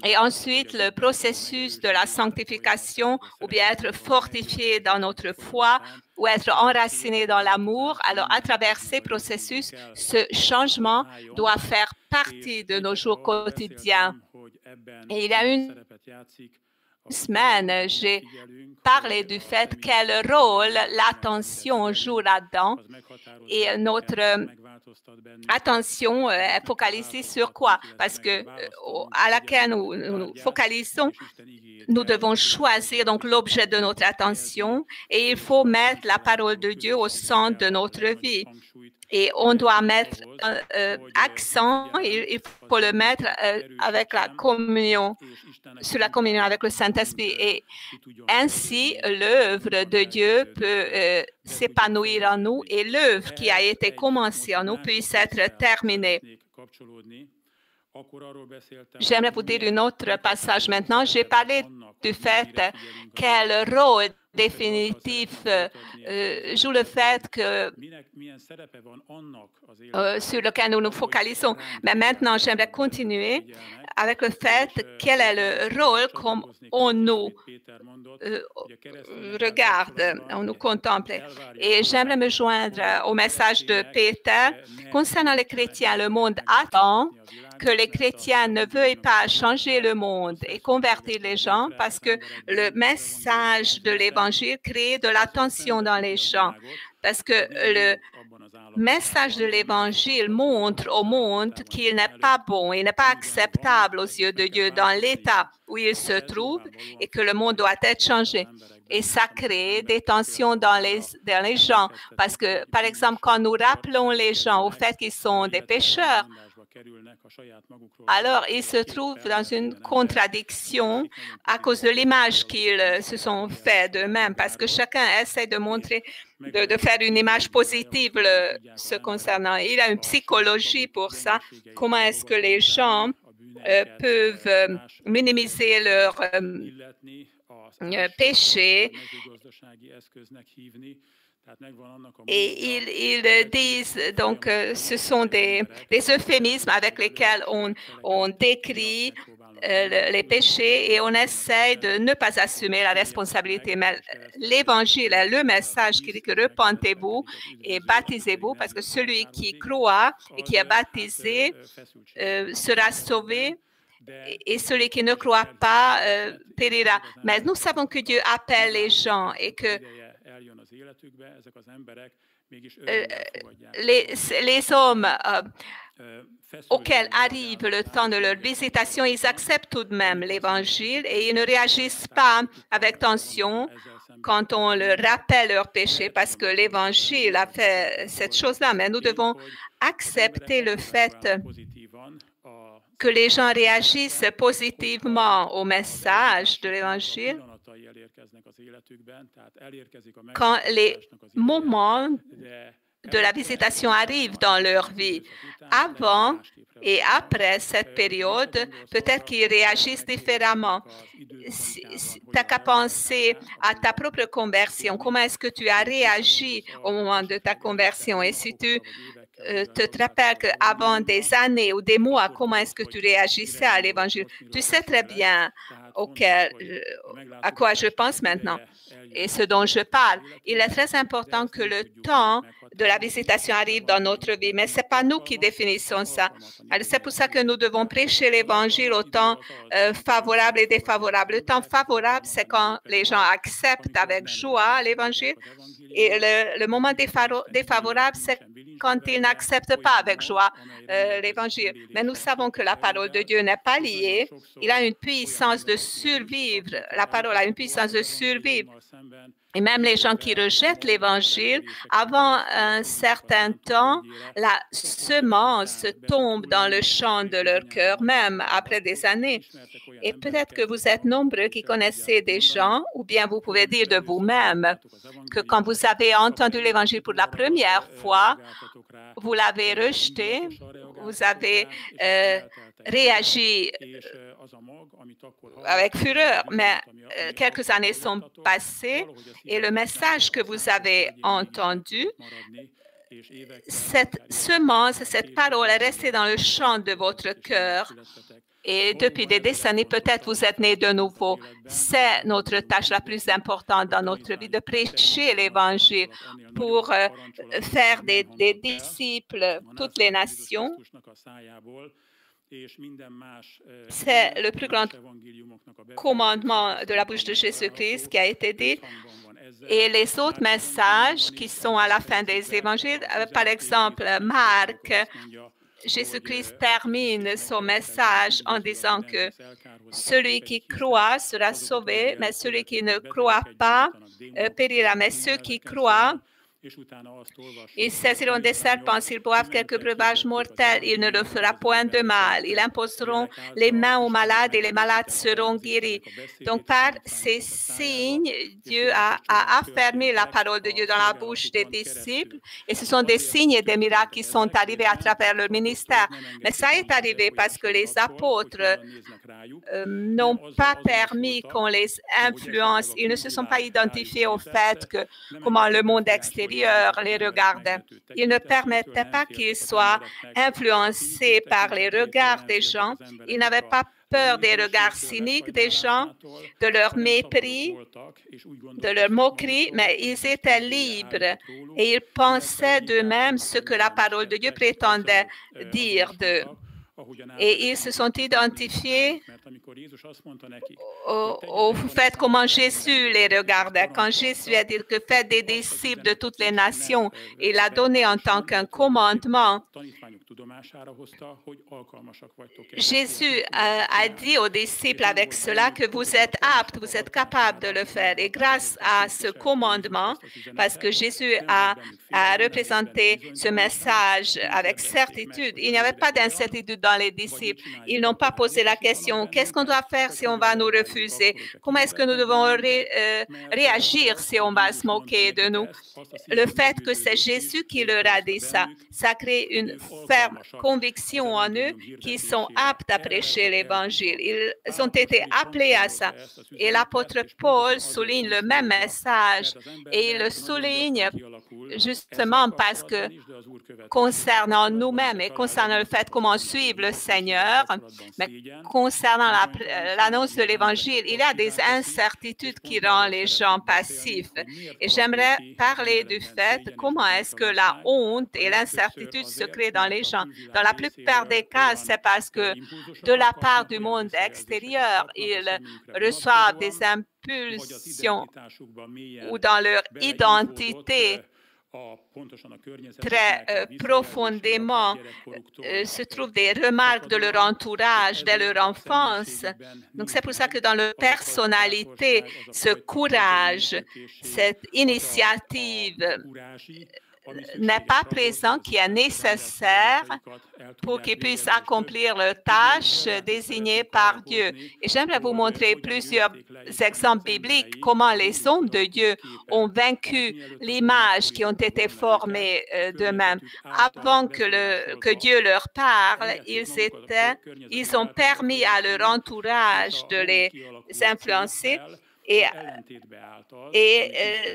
Et ensuite, le processus de la sanctification ou bien être fortifié dans notre foi ou être enraciné dans l'amour. Alors, à travers ces processus, ce changement doit faire partie de nos jours quotidiens. Et il y a une semaine, j'ai parlé du fait quel rôle l'attention joue là-dedans et notre attention est focalisée sur quoi? Parce que à laquelle nous focalisons, nous devons choisir donc l'objet de notre attention et il faut mettre la parole de Dieu au centre de notre vie. Et on doit mettre accent, il faut le mettre avec la communion, sur la communion avec le Saint-Esprit. Et ainsi, l'œuvre de Dieu peut s'épanouir en nous et l'œuvre qui a été commencée en nous puisse être terminée. J'aimerais vous dire un autre passage maintenant. J'ai parlé du fait quel rôle définitif joue le fait que sur lequel nous nous focalisons. Mais maintenant, j'aimerais continuer avec le fait quel est le rôle comme on nous regarde, on nous contemple. Et j'aimerais me joindre au message de Peter. Concernant les chrétiens, le monde attend que les chrétiens ne veuillent pas changer le monde et convertir les gens parce que le message de l'Évangile crée de la tension dans les gens. Parce que le message de l'Évangile montre au monde qu'il n'est pas bon, il n'est pas acceptable aux yeux de Dieu dans l'état où il se trouve et que le monde doit être changé. Et ça crée des tensions dans les gens. Parce que, par exemple, quand nous rappelons les gens au fait qu'ils sont des pécheurs, alors ils se trouvent dans une contradiction à cause de l'image qu'ils se sont fait d'eux-mêmes, parce que chacun essaie de montrer, de faire une image positive ce concernant. Il y a une psychologie pour ça. Comment est-ce que les gens peuvent minimiser leur péché? Et ils disent, donc, ce sont des euphémismes avec lesquels on décrit les péchés et on essaie de ne pas assumer la responsabilité. Mais l'Évangile est le message qui dit que repentez-vous et baptisez-vous parce que celui qui croit et qui est baptisé sera sauvé. Et celui qui ne croit pas périra. Mais nous savons que Dieu appelle les gens et que les hommes auxquels arrive le temps de leur visitation, ils acceptent tout de même l'Évangile et ils ne réagissent pas avec tension quand on leur rappelle leur péché parce que l'Évangile a fait cette chose-là. Mais nous devons accepter le fait que les gens réagissent positivement au message de l'Évangile quand les moments de la visitation arrivent dans leur vie. Avant et après cette période, peut-être qu'ils réagissent différemment. Tu n'as qu'à penser à ta propre conversion. Comment est-ce que tu as réagi au moment de ta conversion? Et si tu te rappelles qu'avant des années ou des mois, comment est-ce que tu réagissais à l'Évangile? Tu sais très bien à quoi je pense maintenant et ce dont je parle. Il est très important que le temps de la visitation arrive dans notre vie, mais ce n'est pas nous qui définissons ça. C'est pour ça que nous devons prêcher l'Évangile au temps favorable et défavorable. Le temps favorable, c'est quand les gens acceptent avec joie l'Évangile et le moment défavorable, c'est quand ils n'acceptent pas avec joie l'Évangile. Mais nous savons que la parole de Dieu n'est pas liée. Il a une puissance de survivre. La parole a une puissance de survivre. Et même les gens qui rejettent l'Évangile, avant un certain temps, la semence tombe dans le champ de leur cœur, même après des années. Et peut-être que vous êtes nombreux qui connaissez des gens, ou bien vous pouvez dire de vous-même que quand vous avez entendu l'Évangile pour la première fois, vous l'avez rejeté, vous avez réagi avec fureur, mais quelques années sont passées et le message que vous avez entendu, cette semence, cette parole est restée dans le champ de votre cœur. Et depuis des décennies, peut-être vous êtes nés de nouveau. C'est notre tâche la plus importante dans notre vie, de prêcher l'Évangile pour faire des disciples toutes les nations C'est le plus grand commandement de la bouche de Jésus-Christ qui a été dit. Et les autres messages qui sont à la fin des évangiles, par exemple, Marc, Jésus-Christ termine son message en disant que celui qui croit sera sauvé, mais celui qui ne croit pas périra. Mais ceux qui croient, ils saisiront des serpents, s'ils boivent quelques breuvages mortels, il ne leur fera point de mal. Ils imposeront les mains aux malades et les malades seront guéris. Donc, par ces signes, Dieu a affermi la parole de Dieu dans la bouche des disciples. Et ce sont des signes et des miracles qui sont arrivés à travers leur ministère. Mais ça est arrivé parce que les apôtres n'ont pas permis qu'on les influence. Ils ne se sont pas identifiés au fait que comment le monde extérieur les regardait. Ils ne permettaient pas qu'ils soient influencés par les regards des gens. Ils n'avaient pas peur des regards cyniques des gens, de leur mépris, de leur moquerie, mais ils étaient libres et ils pensaient d'eux-mêmes ce que la parole de Dieu prétendait dire d'eux. Et ils se sont identifiés au fait comment Jésus les regardait. Quand Jésus a dit que faites des disciples de toutes les nations, il l'a donné en tant qu'un commandement. Jésus a dit aux disciples avec cela que vous êtes aptes, vous êtes capables de le faire. Et grâce à ce commandement, parce que Jésus a représenté ce message avec certitude, il n'y avait pas d'incertitude dans les disciples. Ils n'ont pas posé la question, qu'est-ce qu'on doit faire si on va nous refuser? Comment est-ce que nous devons réagir si on va se moquer de nous? Le fait que c'est Jésus qui leur a dit ça, ça crée une ferme conviction en eux qui sont aptes à prêcher l'Évangile. Ils ont été appelés à ça. Et l'apôtre Paul souligne le même message et il le souligne justement parce que concernant nous-mêmes et concernant le fait comment suivre le Seigneur, mais concernant l'annonce de l'Évangile, il y a des incertitudes qui rendent les gens passifs. Et j'aimerais parler du fait comment est-ce que la honte et l'incertitude se créent dans les gens. Dans la plupart des cas, c'est parce que de la part du monde extérieur, ils reçoivent des impulsions ou dans leur identité très profondément se trouvent des remarques de leur entourage, de leur enfance. Donc, c'est pour ça que dans leur personnalité, ce courage, cette initiative n'est pas présent, qui est nécessaire pour qu'ils puissent accomplir leurs tâches désignées par Dieu. Et j'aimerais vous montrer plusieurs exemples bibliques, comment les hommes de Dieu ont vaincu l'image qui ont été formées d'eux-mêmes. Avant que Dieu leur parle, ils ont permis à leur entourage de les influencer. Et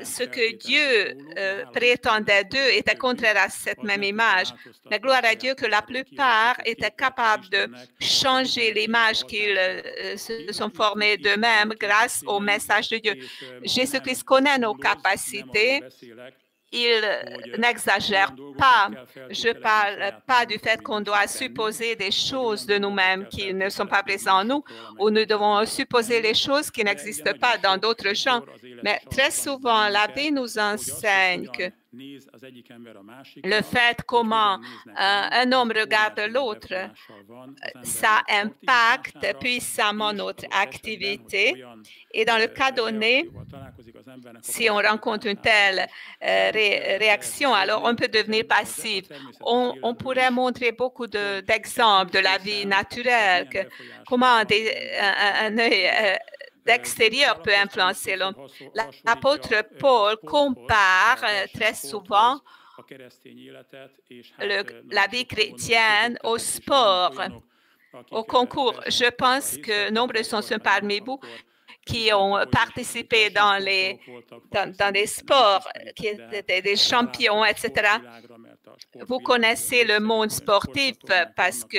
ce que Dieu prétendait d'eux était contraire à cette même image. Mais gloire à Dieu que la plupart étaient capables de changer l'image qu'ils se sont formés d'eux-mêmes grâce au message de Dieu. Jésus-Christ connaît nos capacités. Il n'exagère pas. Je ne parle pas du fait qu'on doit supposer des choses de nous-mêmes qui ne sont pas présentes en nous, ou nous devons supposer les choses qui n'existent pas dans d'autres gens. Mais très souvent, la vie nous enseigne que le fait comment un homme regarde l'autre, ça impacte puissamment notre activité. Et dans le cas donné, si on rencontre une telle réaction, alors on peut devenir passif. On pourrait montrer beaucoup d'exemples de la vie naturelle, comment un œil d'extérieur peut influencer l'homme. L'apôtre Paul compare très souvent la vie chrétienne au sport, au concours. Je pense que nombreux sont ceux parmi vous qui ont participé dans des sports, qui étaient des champions, etc. Vous connaissez le monde sportif parce qu'il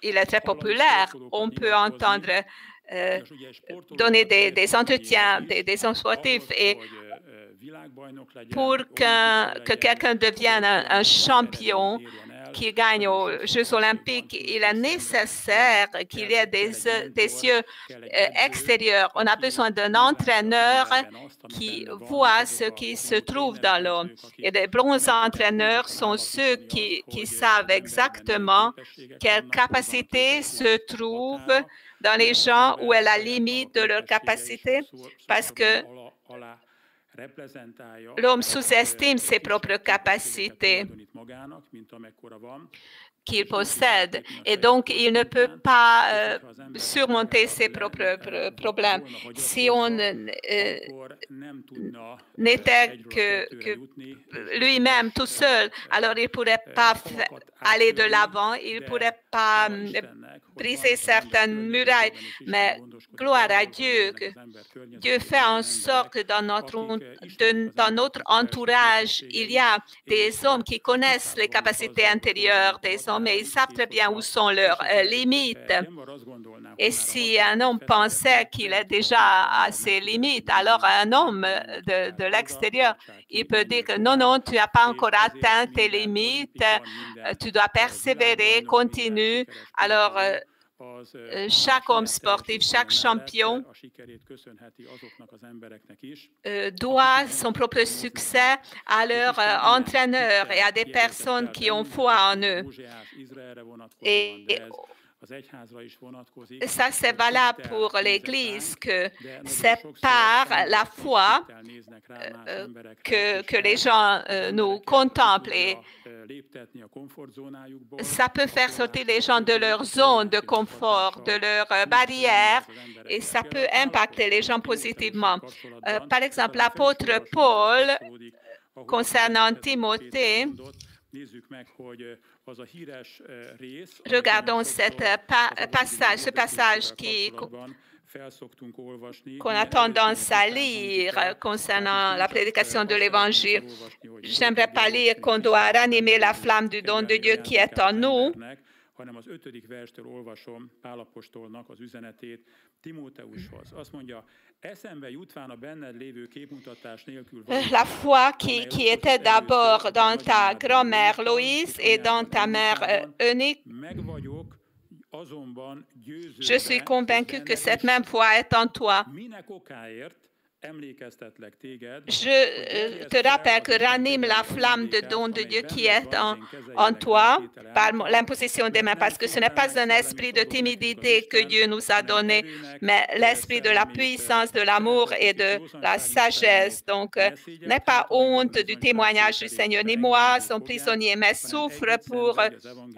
est très populaire. On peut entendre donner des entretiens, des hommes sportifs, et pour que quelqu'un devienne un champion, qui gagne aux Jeux olympiques, il est nécessaire qu'il y ait des yeux extérieurs. On a besoin d'un entraîneur qui voit ce qui se trouve dans l'homme. Et les bons entraîneurs sont ceux qui savent exactement quelle capacité se trouve dans les gens, où est la limite de leur capacité, parce que l'homme sous-estime ses propres capacités qu'il possède, et donc il ne peut pas surmonter ses propres problèmes. Si on n'était que lui-même tout seul, alors il ne pourrait pas aller de l'avant, il ne pourrait pas briser certaines murailles. Mais gloire à Dieu, que Dieu fait en sorte que dans notre entourage, il y a des hommes qui connaissent les capacités intérieures des hommes, mais ils savent très bien où sont leurs limites. Et si un homme pensait qu'il est déjà à ses limites, alors un homme de l'extérieur, il peut dire que non, tu n'as pas encore atteint tes limites, tu dois persévérer, continue. Alors, chaque homme sportif, chaque champion doit son propre succès à leur entraîneur et à des personnes qui ont foi en eux. Et ça, c'est valable pour l'Église, que c'est par la foi que les gens nous contemplent. Et ça peut faire sortir les gens de leur zone de confort, de leur barrière, et ça peut impacter les gens positivement. Par exemple, l'apôtre Paul, concernant Timothée, regardons ce passage qu'on a tendance à lire concernant la prédication de l'Évangile. J'aimerais pas lire qu'on doit ranimer la flamme du don de Dieu qui est en nous, hanem az 5. verstől olvasom Pál apostolnak az üzenetét Timóteushoz. Azt mondja, eszembe jutván a benned lévő képmutatás nélkül... La foi qui était d'abord dans ta grand-mère Loïse et dans ta mère Eunice. Je suis convaincu que cette même foi est en toi. Je te rappelle que ranime la flamme de don de Dieu qui est en toi par l'imposition des mains, parce que ce n'est pas un esprit de timidité que Dieu nous a donné, mais l'esprit de la puissance, de l'amour et de la sagesse. Donc, n'aie pas honte du témoignage du Seigneur, ni moi, son prisonnier, mais souffre pour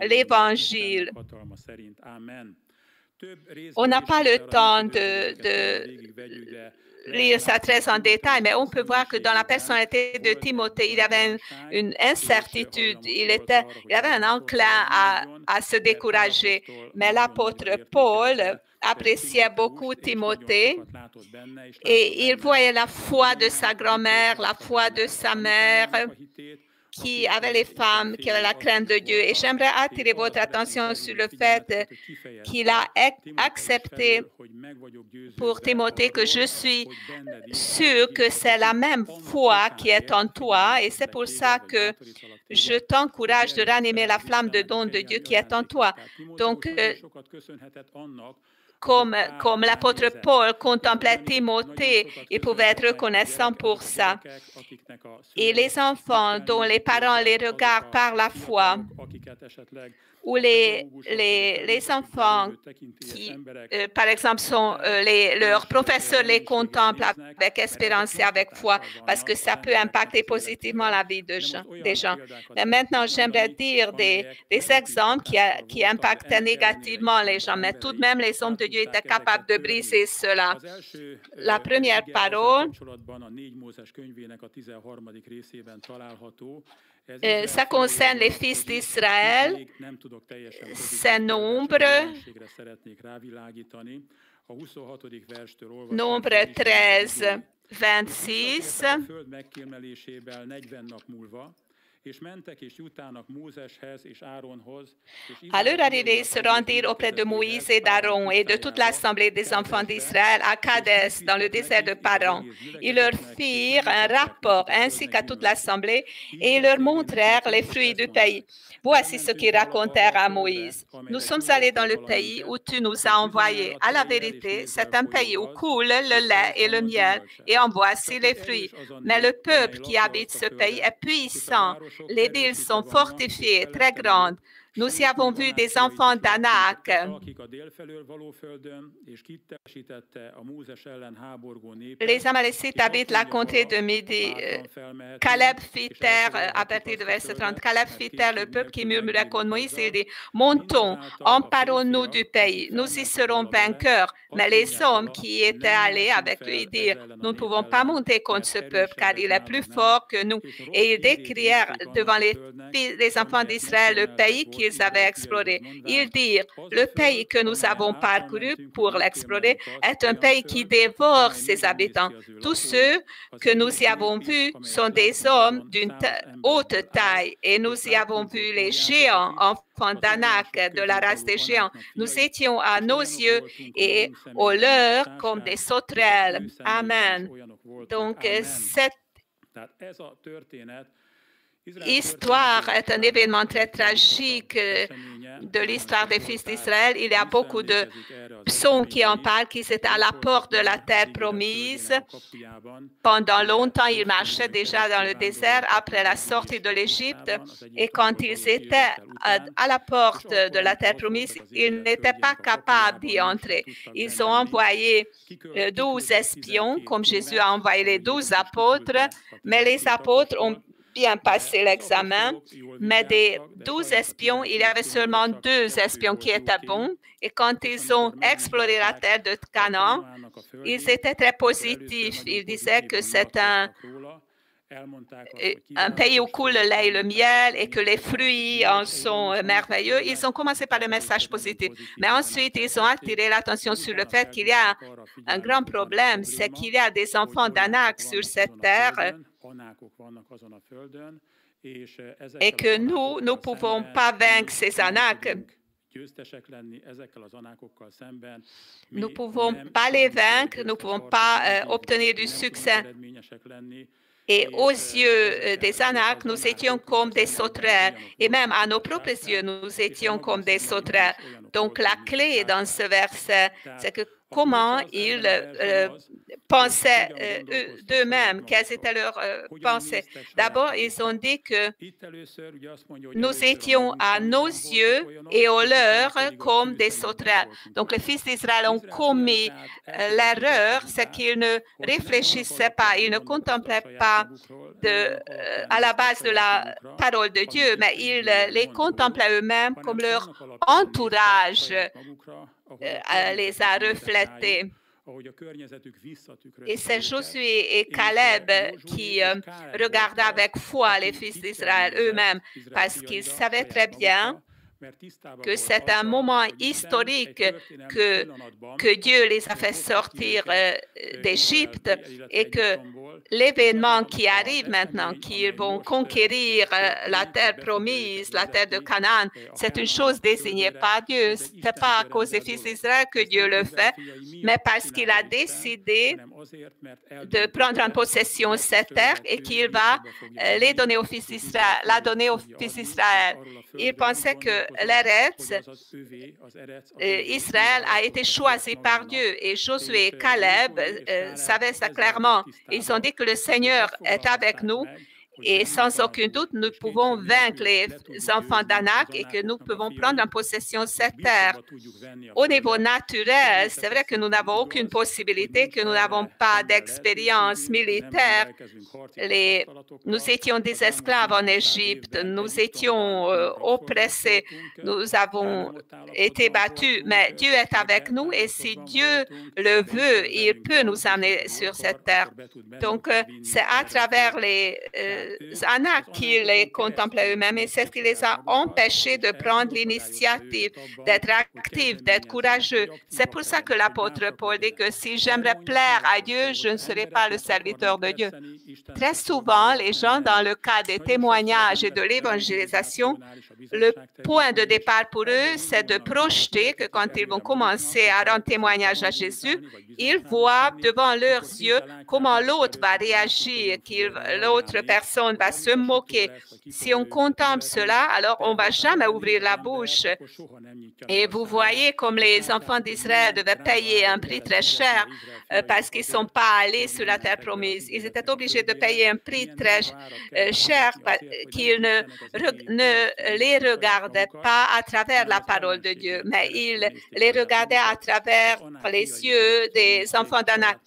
l'Évangile. On n'a pas le temps de lire ça très en détail, mais on peut voir que dans la personnalité de Timothée, il y avait une incertitude, il avait un enclin à se décourager. Mais l'apôtre Paul appréciait beaucoup Timothée et il voyait la foi de sa grand-mère, la foi de sa mère, qui avaient les femmes, qui avaient la crainte de Dieu. Et j'aimerais attirer votre attention sur le fait qu'il a accepté pour Timothée que je suis sûr que c'est la même foi qui est en toi, et c'est pour ça que je t'encourage de ranimer la flamme de don de Dieu qui est en toi. Donc, comme l'apôtre Paul contemplait Timothée, il pouvait être reconnaissant pour ça. Et les enfants dont les parents les regardent par la foi, ou les enfants qui, par exemple, leurs professeurs les contemplent avec espérance et avec foi, parce que ça peut impacter positivement la vie des gens. Mais maintenant, j'aimerais dire des exemples qui impactaient négativement les gens, mais tout de même, les hommes de Dieu étaient capables de briser cela. La première parole, ça concerne les fils d'Israël, c'est Nombre 13, 26. À leur arrivée, ils se rendirent auprès de Moïse et d'Aaron et de toute l'assemblée des enfants d'Israël à Kadès, dans le désert de Paran. Ils leur firent un rapport ainsi qu'à toute l'assemblée et ils leur montrèrent les fruits du pays. Voici ce qu'ils racontèrent à Moïse. Nous sommes allés dans le pays où tu nous as envoyés. À la vérité, c'est un pays où coule le lait et le miel, et en voici les fruits. Mais le peuple qui habite ce pays est puissant. Les villes sont fortifiées, très grandes. Nous y avons vu des enfants d'Anak. Les Amalécites habitent la contrée de Midi. Caleb fit taire, à partir de verset 30, Caleb fit taire le peuple qui murmurait contre Moïse. Il dit, montons, emparons-nous du pays, nous y serons vainqueurs. Mais les hommes qui étaient allés avec lui dirent, nous ne pouvons pas monter contre ce peuple car il est plus fort que nous. Et ils décrièrent devant les enfants d'Israël le pays qu'ils avaient exploré. Ils dirent, le pays que nous avons parcouru pour l'explorer est un pays qui dévore ses habitants. Tous ceux que nous y avons vus sont des hommes d'une haute taille et nous y avons vu les géants, enfants d'Anak, de la race des géants. Nous étions à nos yeux et aux leurs comme des sauterelles. Amen. Donc, cette histoire est un événement très tragique de l'histoire des fils d'Israël. Il y a beaucoup de psaumes qui en parlent, qui étaient à la porte de la terre promise. Pendant longtemps, ils marchaient déjà dans le désert après la sortie de l'Égypte. Et quand ils étaient à la porte de la terre promise, ils n'étaient pas capables d'y entrer. Ils ont envoyé 12 espions, comme Jésus a envoyé les 12 apôtres, mais les apôtres ont bien passé l'examen, mais des 12 espions, il y avait seulement 2 espions qui étaient bons. Et quand ils ont exploré la terre de Canaan, ils étaient très positifs. Ils disaient que c'est un pays où coule le lait et le miel et que les fruits en sont merveilleux. Ils ont commencé par le message positif. Mais ensuite, ils ont attiré l'attention sur le fait qu'il y a un grand problème, c'est qu'il y a des enfants d'Anak sur cette terre et que nous ne pouvons pas vaincre ces Anak. Nous ne pouvons pas les vaincre, nous ne pouvons pas obtenir du succès. Et aux yeux des Anak, nous étions comme des sauterelles. Et même à nos propres yeux, nous étions comme des sauterelles. Donc la clé dans ce verset, c'est que comment ils pensaient d'eux-mêmes, quelles étaient leurs pensées. D'abord, ils ont dit que nous étions à nos yeux et aux leurs comme des sauterelles. Donc, les fils d'Israël ont commis l'erreur, c'est qu'ils ne réfléchissaient pas, ils ne contemplaient pas à la base de la parole de Dieu, mais ils les contemplaient eux-mêmes comme leur entourage les a reflétés. Et c'est Josué et Caleb qui regardaient avec foi les fils d'Israël eux-mêmes parce qu'ils savaient très bien que c'est un moment historique que Dieu les a fait sortir d'Égypte et que l'événement qui arrive maintenant, qu'ils vont conquérir la terre promise, la terre de Canaan, c'est une chose désignée par Dieu. Ce n'est pas à cause des fils d'Israël que Dieu le fait, mais parce qu'il a décidé de prendre en possession cette terre et qu'il va les donner aux fils d'Israël, la donner aux fils d'Israël. Il pensait que l'Eretz, Israël a été choisi par Dieu et Josué et Caleb savaient ça clairement. Ils ont dit que le Seigneur est avec nous et sans aucun doute, nous pouvons vaincre les enfants d'Anak et que nous pouvons prendre en possession cette terre. Au niveau naturel, c'est vrai que nous n'avons aucune possibilité, que nous n'avons pas d'expérience militaire. Nous étions des esclaves en Égypte, nous étions oppressés, nous avons été battus, mais Dieu est avec nous et si Dieu le veut, il peut nous amener sur cette terre. Donc, c'est à travers les Anak qui les contemplaient eux-mêmes, et c'est ce qui les a empêchés de prendre l'initiative, d'être actifs, d'être courageux. C'est pour ça que l'apôtre Paul dit que si j'aimerais plaire à Dieu, je ne serai pas le serviteur de Dieu. Très souvent, les gens, dans le cas des témoignages et de l'évangélisation, le point de départ pour eux, c'est de projeter que quand ils vont commencer à rendre témoignage à Jésus, ils voient devant leurs yeux comment l'autre va réagir, l'autre personne va se moquer. Si on contemple cela, alors on ne va jamais ouvrir la bouche. Et vous voyez comme les enfants d'Israël devaient payer un prix très cher parce qu'ils ne sont pas allés sur la terre promise. Ils étaient obligés de payer un prix très cher qu'ils ne les regardaient pas à travers la parole de Dieu, mais ils les regardaient à travers les yeux des enfants d'Anak.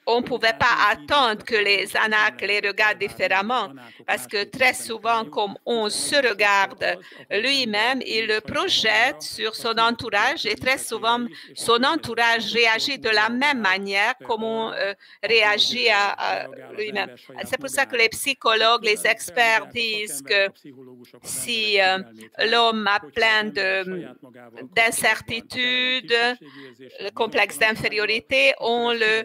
On ne pouvait pas attendre que les Anak les regardent différemment parce que très souvent, comme on se regarde lui-même, il le projette sur son entourage et très souvent, son entourage réagit de la même manière comme on réagit à lui-même. C'est pour ça que les psychologues, les experts disent que si l'homme a plein d'incertitudes, le complexe d'infériorité, on le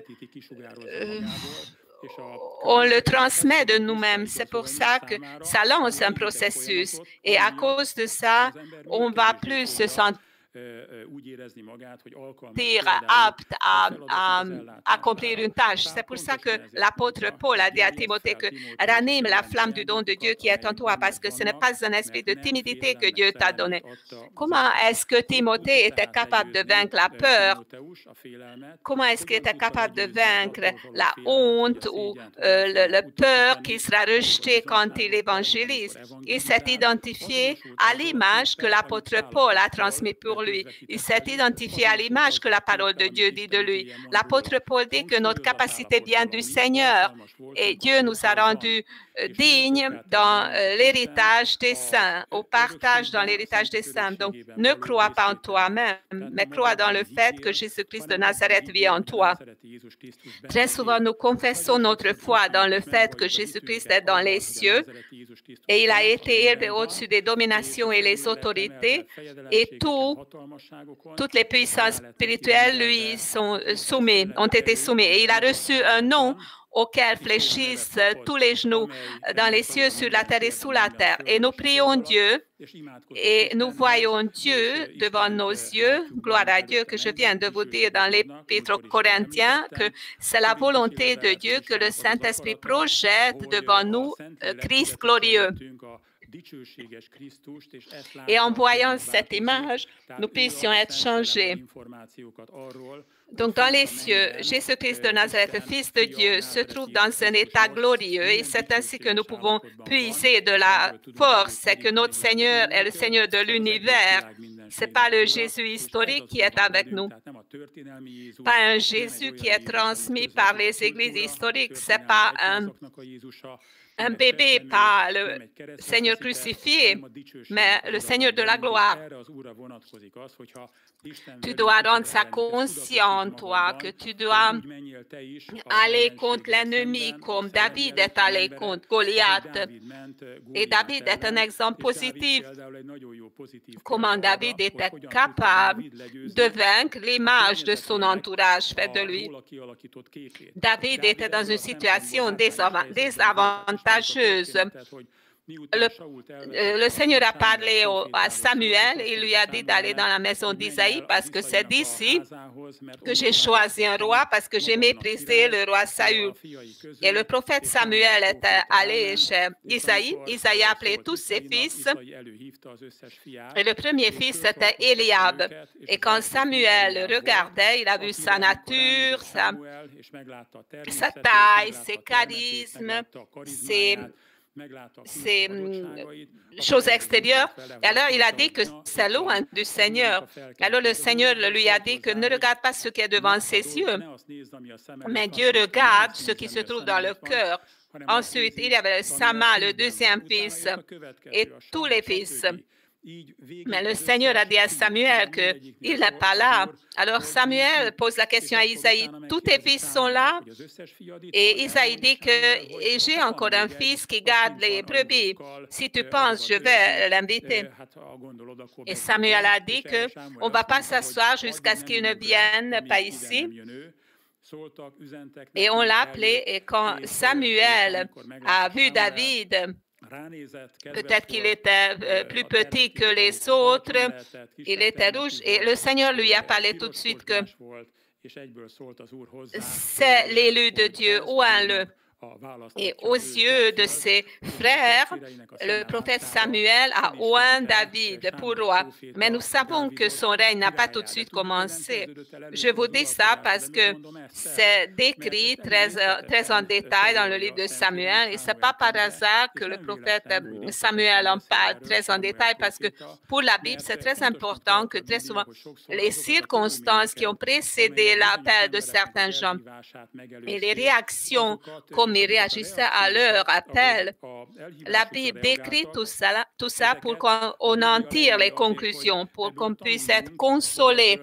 transmet de nous-mêmes. C'est pour ça que ça lance un processus. Et à cause de ça, on va plus se sentir apte à accomplir une tâche. C'est pour ça que l'apôtre Paul a dit à Timothée que ranime la flamme du don de Dieu qui est en toi, parce que ce n'est pas un esprit de timidité que Dieu t'a donné. Comment est-ce que Timothée était capable de vaincre la peur? Comment est-ce qu'il était capable de vaincre la honte ou le peur qu'il sera rejeté quand il évangélise? Il s'est identifié à l'image que l'apôtre Paul a transmise pour lui. Il s'est identifié à l'image que la parole de Dieu dit de lui. L'apôtre Paul dit que notre capacité vient du Seigneur et Dieu nous a rendus dignes dans l'héritage des saints, au partage dans l'héritage des saints. Donc, ne crois pas en toi-même, mais crois dans le fait que Jésus-Christ de Nazareth vit en toi. Très souvent, nous confessons notre foi dans le fait que Jésus-Christ est dans les cieux et il a été élevé au-dessus des dominations et les autorités et toutes les puissances spirituelles lui sont ont été soumises. Et il a reçu un nom auquel fléchissent tous les genoux dans les cieux, sur la terre et sous la terre. Et nous prions Dieu et nous voyons Dieu devant nos yeux. Gloire à Dieu, que je viens de vous dire dans l'Épître aux Corinthiens que c'est la volonté de Dieu que le Saint-Esprit projette devant nous Christ glorieux. Et en voyant cette image, nous puissions être changés. Donc, dans les cieux, Jésus-Christ de Nazareth, le Fils de Dieu, se trouve dans un état glorieux et c'est ainsi que nous pouvons puiser de la force. C'est que notre Seigneur est le Seigneur de l'univers. Ce n'est pas le Jésus historique qui est avec nous. Pas un Jésus qui est transmis par les églises historiques. Ce n'est pas un bébé, pas le Seigneur crucifié, mais le Seigneur de la gloire. Tu dois rendre ça conscient, toi, que tu dois aller contre l'ennemi comme David est allé contre Goliath. Et David est un exemple positif. Comment David était capable de vaincre l'image de son entourage fait de lui. David était dans une situation désavantageuse. Le Seigneur a parlé à Samuel et il lui a dit d'aller dans la maison d'Isaïe parce que c'est d'ici que j'ai choisi un roi parce que j'ai méprisé le roi Saül. Et le prophète Samuel était allé chez Isaïe. Isaïe a appelé tous ses fils et le premier fils c'était Eliab. Et quand Samuel regardait, il a vu sa nature, sa taille, ses charismes, ces choses extérieures. Et alors, il a dit que c'est loin du Seigneur. Alors, le Seigneur lui a dit que ne regarde pas ce qui est devant ses yeux, mais Dieu regarde ce qui se trouve dans le cœur. Ensuite, il y avait Sama, le deuxième fils, et tous les fils. Mais le Seigneur a dit à Samuel qu'il n'est pas là. Alors Samuel pose la question à Isaïe, tous tes fils sont là? Et Isaïe dit que j'ai encore un fils qui garde les brebis. Si tu penses, je vais l'inviter. Et Samuel a dit qu'on ne va pas s'asseoir jusqu'à ce qu'il ne vienne pas ici. Et on l'a appelé, et quand Samuel a vu David, peut-être qu'il était plus petit que les autres, il était rouge, et le Seigneur lui a parlé tout de suite que c'est l'élu de Dieu, ouin-le. Et aux yeux de ses frères, le prophète Samuel a oint David pour roi. Mais nous savons que son règne n'a pas tout de suite commencé. Je vous dis ça parce que c'est décrit très en détail dans le livre de Samuel. Et ce n'est pas par hasard que le prophète Samuel en parle très en détail, parce que pour la Bible, c'est très important que très souvent les circonstances qui ont précédé l'appel de certains gens et les réactions comme ils réagissaient à leur appel, la Bible décrit tout ça pour qu'on en tire les conclusions, pour qu'on puisse être consolé.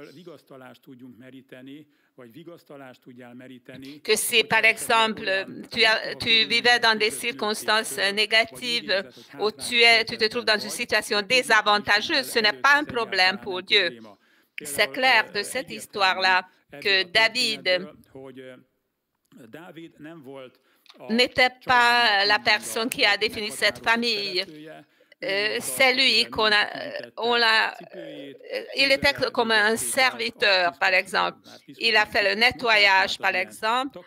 Que si, par exemple, tu vivais dans des circonstances négatives ou tu te trouves dans une situation désavantageuse, ce n'est pas un problème pour Dieu. C'est clair de cette histoire-là que David n'était pas la personne qui a défini cette famille. C'est lui il était comme un serviteur, par exemple. Il a fait le nettoyage, par exemple.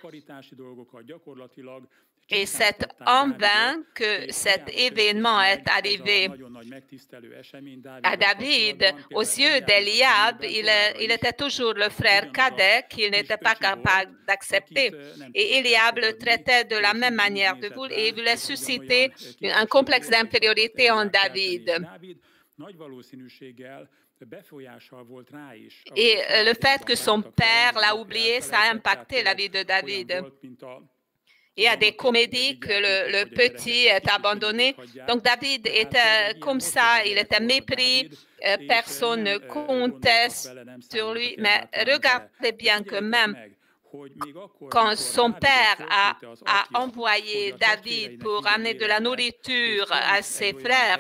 Et c'est en vain que cet événement est arrivé à David. Aux yeux d'Eliab, il était toujours le frère cadet qu'il n'était pas capable d'accepter. Et Eliab le traitait de la même manière de vous et il voulait susciter un complexe d'infériorité en David. Et le fait que son père l'a oublié, ça a impacté la vie de David. Il y a des comédies que le petit est abandonné. Donc David était comme ça, il était mépris, personne ne comptait sur lui. Mais regardez bien que même quand son père a envoyé David pour amener de la nourriture à ses frères,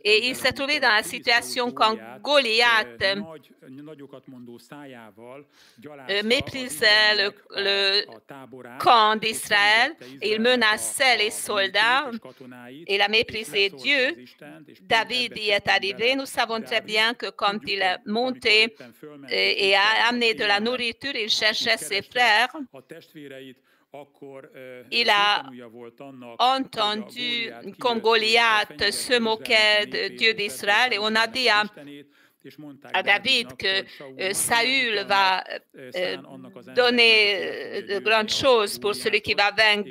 et il s'est trouvé dans la situation quand Goliath méprisait le camp d'Israël, il menaçait les soldats, il a méprisé Dieu. David y est arrivé. Nous savons très bien que quand il est monté et a amené de la nourriture, il cherchait ses frères. Il a entendu comme Goliath se moquait de Dieu d'Israël et on a dit à David que Saül va donner de grandes choses pour celui qui va vaincre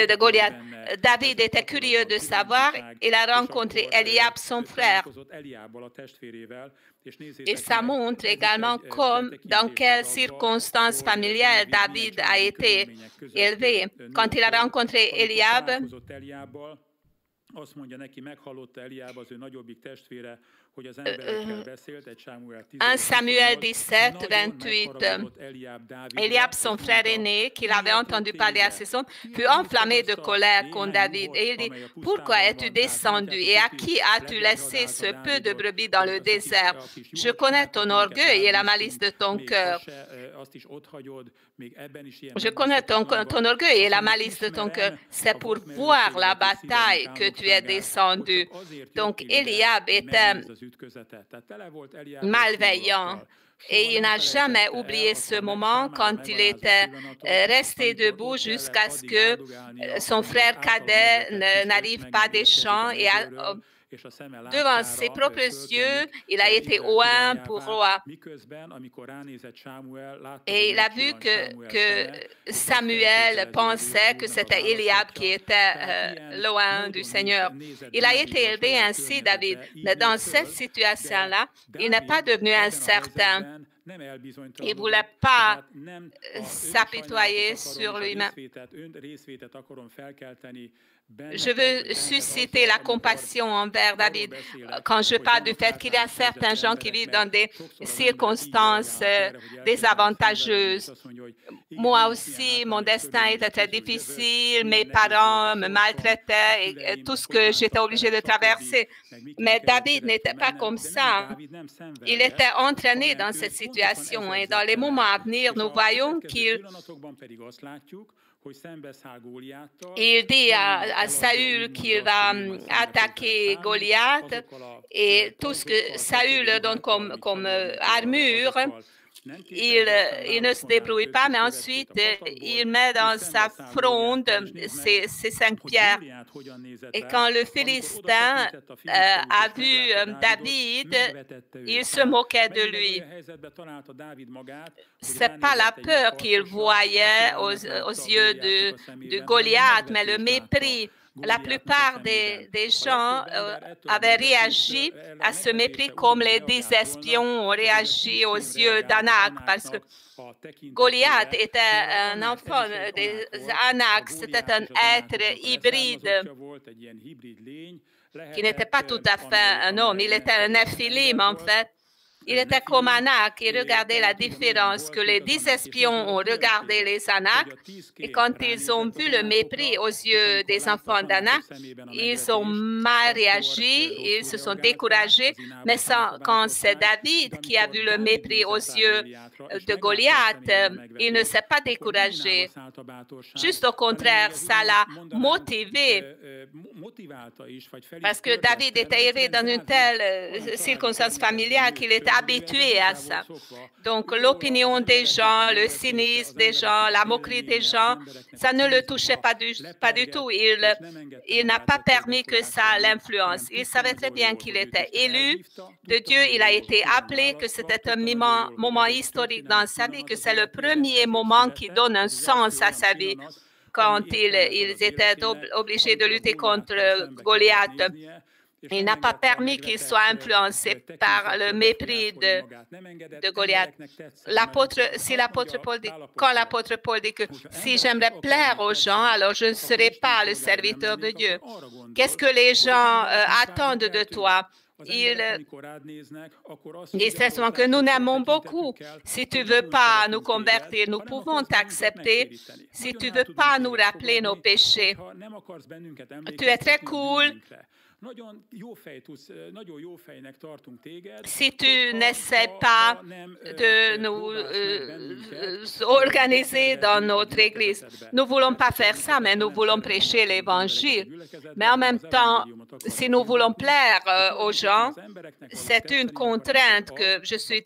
de Goliath. David était curieux de savoir. Il a rencontré Eliab, son frère. Et ça montre également dans quelles circonstances familiales David a été élevé. Quand il a rencontré Eliab, 1 Samuel 17, 28, Eliab, son frère aîné, qu'il avait entendu parler à ses hommes, fut enflammé de colère contre David. Et il dit, pourquoi es-tu descendu et à qui as-tu laissé ce peu de brebis dans le désert? Je connais ton orgueil et la malice de ton cœur. Je connais ton orgueil et la malice de ton cœur. C'est pour voir la bataille que tu es descendu. Donc, Eliab était malveillant. Et il n'a jamais oublié ce moment quand il était resté debout jusqu'à ce que son frère cadet n'arrive pas des champs et devant ses propres yeux, il a été oint pour roi. Et il a vu que Samuel pensait que c'était Eliab qui était l'oint du Seigneur. Il a été élevé ainsi, David. Mais dans cette situation-là, il n'est pas devenu incertain. Il ne voulait pas s'apitoyer sur lui-même. Je veux susciter la compassion envers David quand je parle du fait qu'il y a certains gens qui vivent dans des circonstances désavantageuses. Moi aussi, mon destin était très difficile, mes parents me maltraitaient et tout ce que j'étais obligée de traverser. Mais David n'était pas comme ça. Il était entraîné dans cette situation et dans les moments à venir, nous voyons qu'il dit à Saül qu'il va attaquer Goliath et tout ce que Saül donne comme armure, il ne se débrouille pas, mais ensuite il met dans sa fronde ses 5 pierres. Et quand le Philistin a vu David, il se moquait de lui. Ce n'est pas la peur qu'il voyait aux yeux de Goliath, mais le mépris. La plupart des gens avaient réagi à ce mépris comme les 10 espions ont réagi aux yeux d'Anak, parce que Goliath était un enfant des Anak, c'était un être hybride qui n'était pas tout à fait un homme, il était un Néphilim en fait. Il était comme Anak et regardez la différence que les 10 espions ont regardé les Anak et quand ils ont vu le mépris aux yeux des enfants d'Anak, ils ont mal réagi, ils se sont découragés, mais quand c'est David qui a vu le mépris aux yeux de Goliath, il ne s'est pas découragé. Juste au contraire, ça l'a motivé parce que David était élevé dans une telle circonstance familiale qu'il était habitué à ça. Donc, l'opinion des gens, le cynisme des gens, la moquerie des gens, ça ne le touchait pas du tout. Il n'a pas permis que ça l'influence. Il savait très bien qu'il était élu de Dieu. Il a été appelé, que c'était un moment historique dans sa vie, que c'est le premier moment qui donne un sens à sa vie. Quand ils étaient obligés de lutter contre Goliath, il n'a pas permis qu'il soit influencé par le mépris de Goliath. Quand l'apôtre Paul dit que si j'aimerais plaire aux gens, alors je ne serai pas le serviteur de Dieu. Qu'est-ce que les gens attendent de toi? Il dit très souvent que nous n'aimons beaucoup. Si tu ne veux pas nous convertir, nous pouvons t'accepter. Si tu ne veux pas nous rappeler nos péchés, tu es très cool. Si tu n'essaies pas de nous organiser dans notre Église, nous ne voulons pas faire ça, mais nous voulons prêcher l'Évangile. Mais en même temps, si nous voulons plaire aux gens, c'est une contrainte que je suis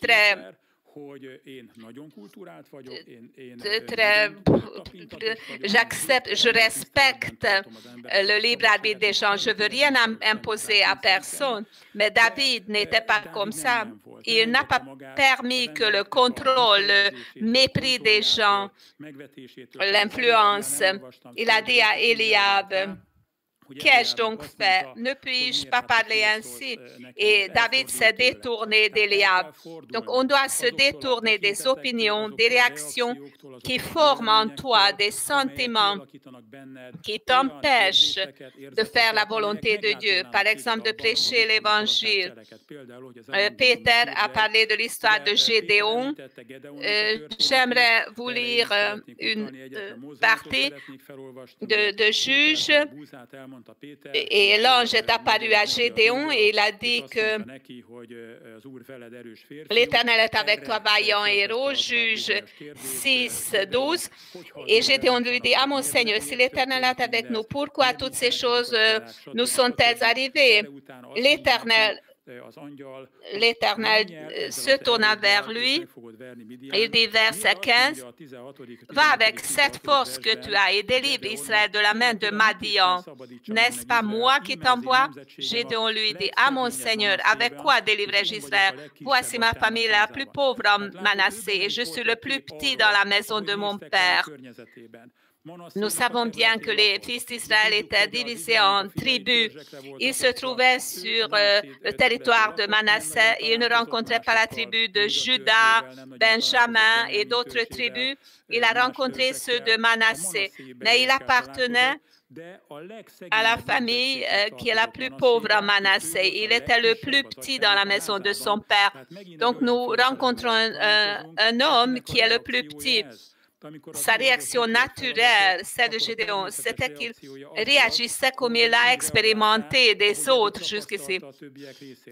j'accepte, je respecte le libre arbitre des gens. Je ne veux rien imposer à personne. Mais David n'était pas comme ça. Il n'a pas permis que le contrôle, le mépris des gens, l'influence. Il a dit à Eliab, qu'ai-je donc fait? Ne puis-je pas parler ainsi? Et David s'est détourné d'Eliab. Donc, on doit se détourner des opinions, des réactions qui forment en toi des sentiments qui t'empêchent de faire la volonté de Dieu. Par exemple, de prêcher l'Évangile. Peter a parlé de l'histoire de Gédéon. J'aimerais vous lire une partie de Juges. Et l'ange est apparu à Gédéon et il a dit que l'Éternel est avec toi, vaillant héros, Juges 6, 12. Et Gédéon lui dit, ah mon Seigneur, si l'Éternel est avec nous, pourquoi toutes ces choses nous sont-elles arrivées? L'Éternel se tourna vers lui. Il dit, verset 15, « Va avec cette force que tu as et délivre Israël de la main de Madian. N'est-ce pas moi qui t'envoie? » Gédéon lui dit, « Ah mon Seigneur, avec quoi délivrai-je Israël? Voici ma famille la plus pauvre en Manassé et je suis le plus petit dans la maison de mon père. » Nous savons bien que les fils d'Israël étaient divisés en tribus. Ils se trouvaient sur le territoire de Manassé. Ils ne rencontraient pas la tribu de Juda, Benjamin et d'autres tribus. Il a rencontré ceux de Manassé, mais il appartenait à la famille qui est la plus pauvre à Manassé. Il était le plus petit dans la maison de son père. Donc nous rencontrons un homme qui est le plus petit. Sa réaction naturelle, celle de Gédéon, c'était qu'il réagissait comme il a expérimenté des autres jusqu'ici.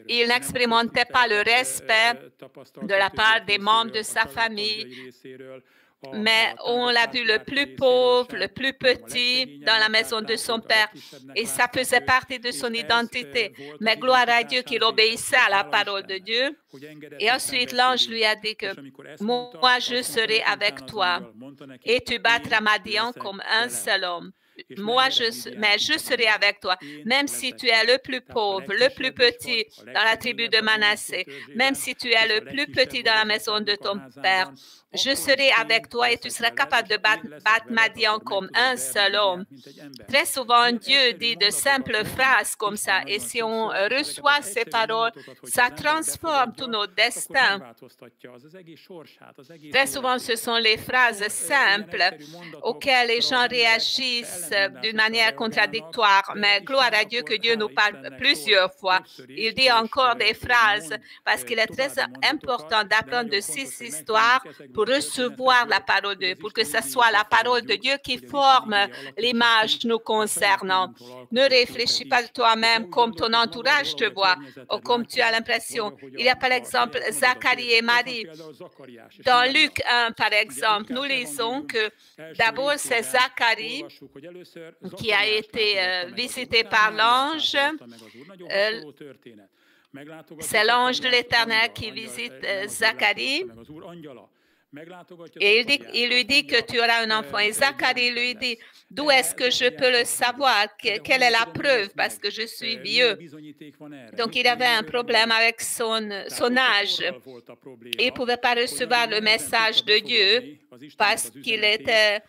Il n'expérimentait pas le respect de la part des membres de sa famille, mais on l'a vu le plus pauvre, le plus petit dans la maison de son père. Et ça faisait partie de son identité. Mais gloire à Dieu qu'il obéissait à la parole de Dieu. Et ensuite, l'ange lui a dit que moi, je serai avec toi et tu battras Madian comme un seul homme. Mais je serai avec toi, même si tu es le plus pauvre, le plus petit dans la tribu de Manassé, même si tu es le plus petit dans la maison de ton père, je serai avec toi et tu seras capable de battre Madian comme un seul homme. Très souvent, Dieu dit de simples phrases comme ça, et si on reçoit ces paroles, ça transforme tous nos destins. Très souvent, ce sont les phrases simples auxquelles les gens réagissent d'une manière contradictoire, mais gloire à Dieu que Dieu nous parle plusieurs fois. Il dit encore des phrases parce qu'il est très important d'apprendre de ces histoires pour recevoir la parole de Dieu, pour que ce soit la parole de Dieu qui forme l'image nous concernant. Ne réfléchis pas de toi-même comme ton entourage te voit ou comme tu as l'impression. Il y a par exemple Zacharie et Marie. Dans Luc 1, par exemple, nous lisons que d'abord c'est Zacharie qui a été visité par l'ange. C'est l'ange de l'Éternel qui visite Zacharie. Et il lui dit que tu auras un enfant. Et Zacharie lui dit, d'où est-ce que je peux le savoir? Quelle est la preuve? Parce que je suis vieux. Donc, il avait un problème avec son âge. Il ne pouvait pas recevoir le message de Dieu parce qu'il était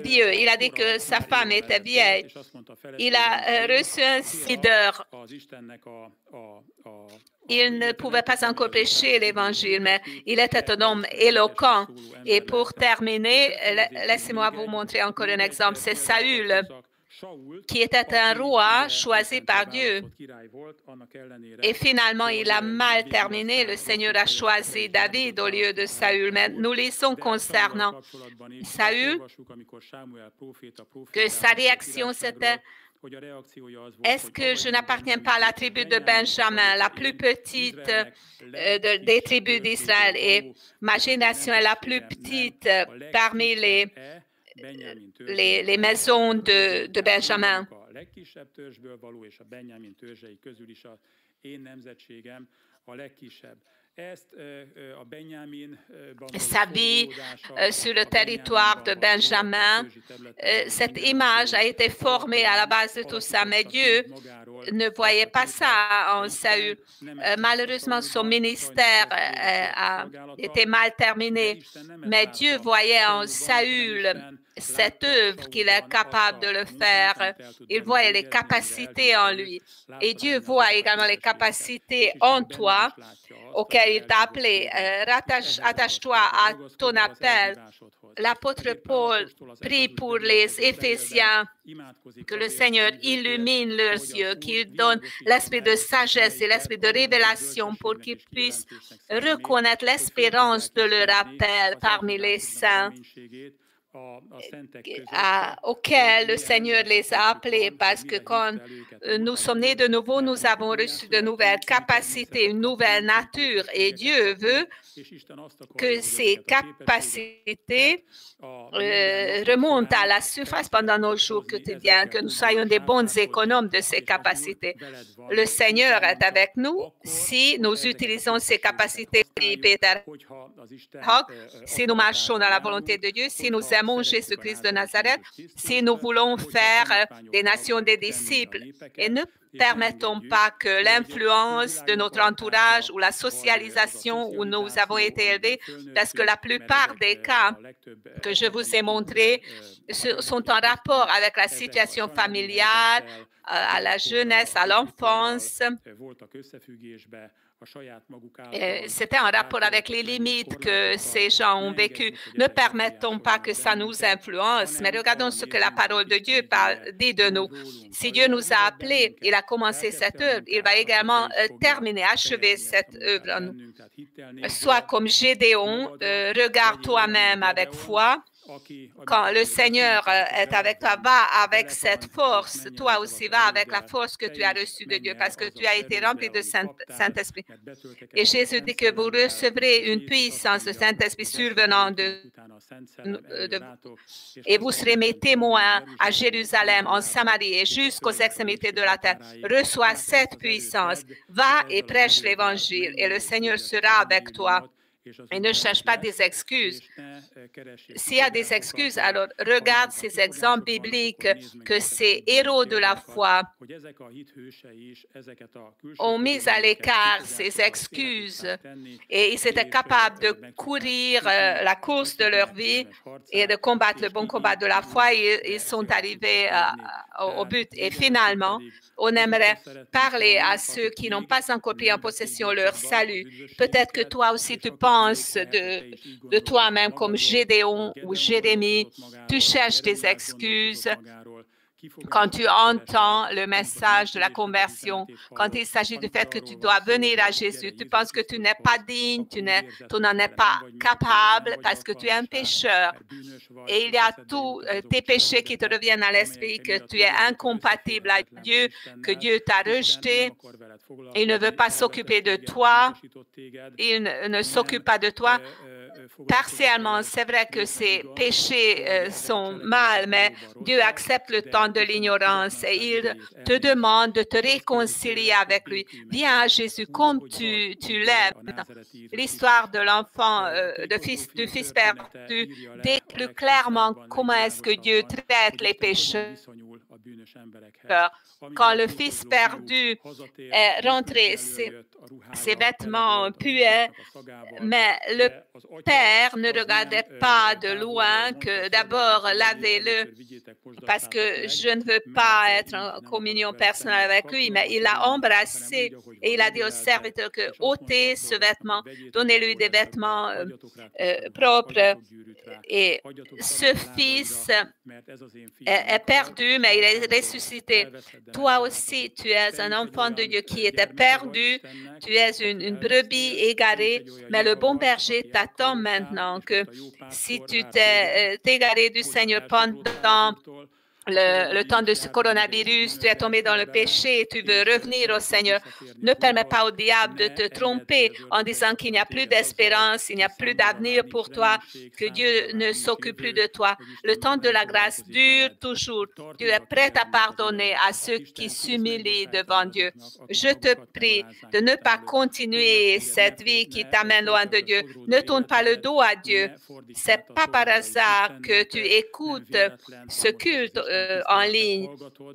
vieux. Il a dit que sa femme était vieille. Il a reçu un leader. Il ne pouvait pas encore prêcher l'Évangile, mais il était un homme éloquent. Et pour terminer, laissez-moi vous montrer encore un exemple. C'est Saül, qui était un roi choisi par Dieu. Et finalement, il a mal terminé. Le Seigneur a choisi David au lieu de Saül. Mais nous lisons concernant Saül que sa réaction, c'était: est-ce que je n'appartiens pas à la tribu de Benjamin, la plus petite des tribus d'Israël, et ma génération est la plus petite parmi les maisons de Benjamin? Sa vie sur le territoire de Benjamin, cette image a été formée à la base de tout ça, mais Dieu ne voyait pas ça en Saül. Malheureusement, son ministère a été mal terminé, mais Dieu voyait en Saül cette œuvre qu'il est capable de le faire. Il voyait les capacités en lui. Et Dieu voit également les capacités en toi auxquelles il t'a appelé. Attache-toi à ton appel. L'apôtre Paul prie pour les Éphésiens que le Seigneur illumine leurs yeux, qu'il donne l'esprit de sagesse et l'esprit de révélation pour qu'ils puissent reconnaître l'espérance de leur appel parmi les saints auxquels le Seigneur les a appelés, parce que quand nous sommes nés de nouveau, nous avons reçu de nouvelles capacités, une nouvelle nature, et Dieu veut que ces capacités remontent à la surface pendant nos jours quotidiens, que nous soyons des bons économes de ces capacités. Le Seigneur est avec nous si nous utilisons ces capacités, dit Peter Hogg, si nous marchons dans la volonté de Dieu, si nous aimons aimons Jésus-Christ de Nazareth, si nous voulons faire des nations des disciples. Et ne permettons pas que l'influence de notre entourage ou la socialisation où nous avons été élevés, parce que la plupart des cas que je vous ai montrés sont en rapport avec la situation familiale, à la jeunesse, à l'enfance. C'était en rapport avec les limites que ces gens ont vécues. Ne permettons pas que ça nous influence, mais regardons ce que la parole de Dieu dit de nous. Si Dieu nous a appelés, il a commencé cette œuvre, il va également terminer, achever cette œuvre en nous. Sois comme Gédéon, regarde toi-même avec foi. Quand le Seigneur est avec toi, va avec cette force. Toi aussi, va avec la force que tu as reçue de Dieu parce que tu as été rempli de Saint-Esprit. Et Jésus dit que vous recevrez une puissance de Saint-Esprit survenant et vous serez mes témoins à Jérusalem, en Samarie et jusqu'aux extrémités de la terre. Reçois cette puissance. Va et prêche l'Évangile et le Seigneur sera avec toi. Et ne cherche pas des excuses. S'il y a des excuses, alors regarde ces exemples bibliques que ces héros de la foi ont mis à l'écart ces excuses et ils étaient capables de courir la course de leur vie et de combattre le bon combat de la foi. Ils sont arrivés au but. Et finalement, on aimerait parler à ceux qui n'ont pas encore pris en possession leur salut. Peut-être que toi aussi tu penses de toi-même comme Gédéon ou Jérémie. Tu cherches des excuses. Quand tu entends le message de la conversion, quand il s'agit du fait que tu dois venir à Jésus, tu penses que tu n'es pas digne, tu n'en es pas capable parce que tu es un pécheur. Et il y a tous tes péchés qui te reviennent à l'esprit, que tu es incompatible à Dieu, que Dieu t'a rejeté. Il ne veut pas s'occuper de toi. Il ne s'occupe pas de toi. Partiellement, c'est vrai que ces péchés sont mal, mais Dieu accepte le temps de l'ignorance et il te demande de te réconcilier avec lui. Viens à Jésus comme tu l'aimes. L'histoire de l'enfant, du fils perdu, dit plus clairement comment est-ce que Dieu traite les pécheurs. Quand le fils perdu est rentré, ses vêtements puaient, mais le père ne regardait pas de loin que d'abord lavez-le parce que je ne veux pas être en communion personnelle avec lui, mais il l'a embrassé et il a dit au serviteur que ôtez ce vêtement, donnez-lui des vêtements propres. Et ce fils est perdu, mais il est ressuscité. Toi aussi, tu es un enfant de Dieu qui était perdu. Tu es une brebis égarée, mais le bon berger t'attend maintenant que si tu t'es égaré du Seigneur pendant le temps de ce coronavirus, tu es tombé dans le péché et tu veux revenir au Seigneur. Ne permets pas au diable de te tromper en disant qu'il n'y a plus d'espérance, il n'y a plus d'avenir pour toi, que Dieu ne s'occupe plus de toi. Le temps de la grâce dure toujours. Dieu est prêt à pardonner à ceux qui s'humilient devant Dieu. Je te prie de ne pas continuer cette vie qui t'amène loin de Dieu. Ne tourne pas le dos à Dieu. C'est pas par hasard que tu écoutes ce culte en ligne.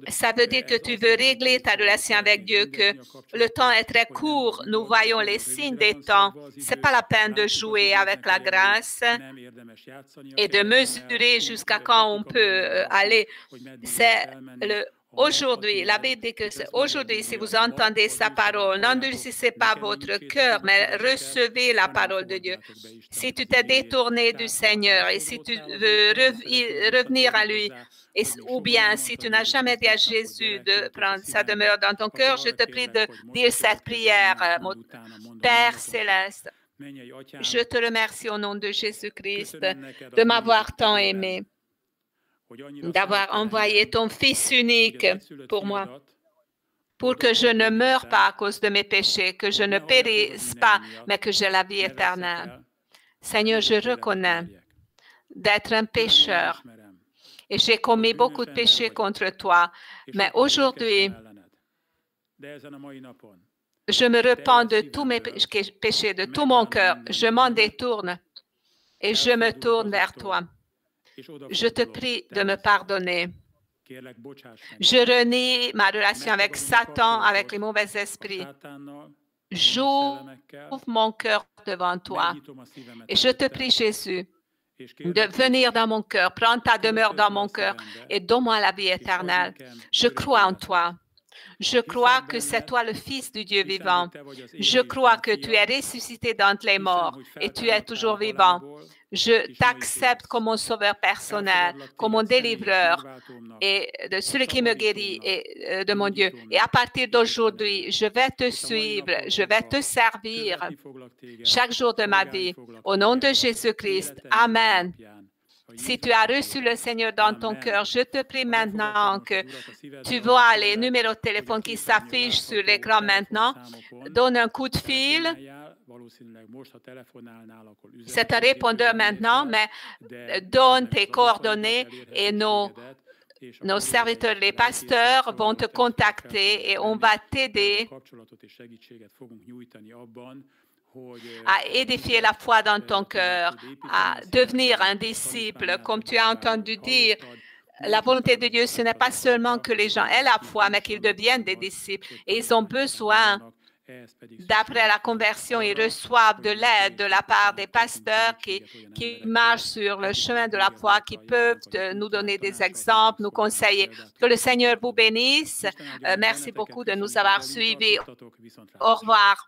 Ça veut dire que tu veux régler ta relation avec Dieu, que le temps est très court. Nous voyons les signes des temps. Ce n'est pas la peine de jouer avec la grâce et de mesurer jusqu'à quand on peut aller. C'est aujourd'hui, la Bible dit que aujourd'hui, si vous entendez sa parole, n'endurcissez pas votre cœur, mais recevez la parole de Dieu. Si tu t'es détourné du Seigneur et si tu veux revenir à lui, ou bien si tu n'as jamais dit à Jésus de prendre sa demeure dans ton cœur, je te prie de dire cette prière. Mon Père céleste, je te remercie au nom de Jésus-Christ de m'avoir tant aimé, d'avoir envoyé ton Fils unique pour moi, pour que je ne meure pas à cause de mes péchés, que je ne périsse pas, mais que j'ai la vie éternelle. Seigneur, je reconnais d'être un pécheur et j'ai commis beaucoup de péchés contre toi, mais aujourd'hui, je me repens de tous mes péchés, de tout mon cœur. Je m'en détourne et je me tourne vers toi. Je te prie de me pardonner. Je renie ma relation avec Satan, avec les mauvais esprits. J'ouvre mon cœur devant toi. Et je te prie, Jésus, de venir dans mon cœur, prendre ta demeure dans mon cœur et donne-moi la vie éternelle. Je crois en toi. Je crois que c'est toi le Fils du Dieu vivant. Je crois que tu es ressuscité d'entre les morts et tu es toujours vivant. Je t'accepte comme mon sauveur personnel, comme mon délivreur et de celui qui me guérit et de mon Dieu. Et à partir d'aujourd'hui, je vais te suivre, je vais te servir chaque jour de ma vie. Au nom de Jésus-Christ, Amen. Si tu as reçu le Seigneur dans ton cœur, je te prie maintenant que tu vois les numéros de téléphone qui s'affichent sur l'écran maintenant. Donne un coup de fil. C'est un répondeur maintenant, mais donne tes coordonnées et nos serviteurs, les pasteurs, vont te contacter et on va t'aider à édifier la foi dans ton cœur, à devenir un disciple. Comme tu as entendu dire, la volonté de Dieu, ce n'est pas seulement que les gens aient la foi, mais qu'ils deviennent des disciples. Et ils ont besoin, d'après la conversion, ils reçoivent de l'aide de la part des pasteurs qui marchent sur le chemin de la foi, qui peuvent nous donner des exemples, nous conseiller. Que le Seigneur vous bénisse. Merci beaucoup de nous avoir suivis. Au revoir.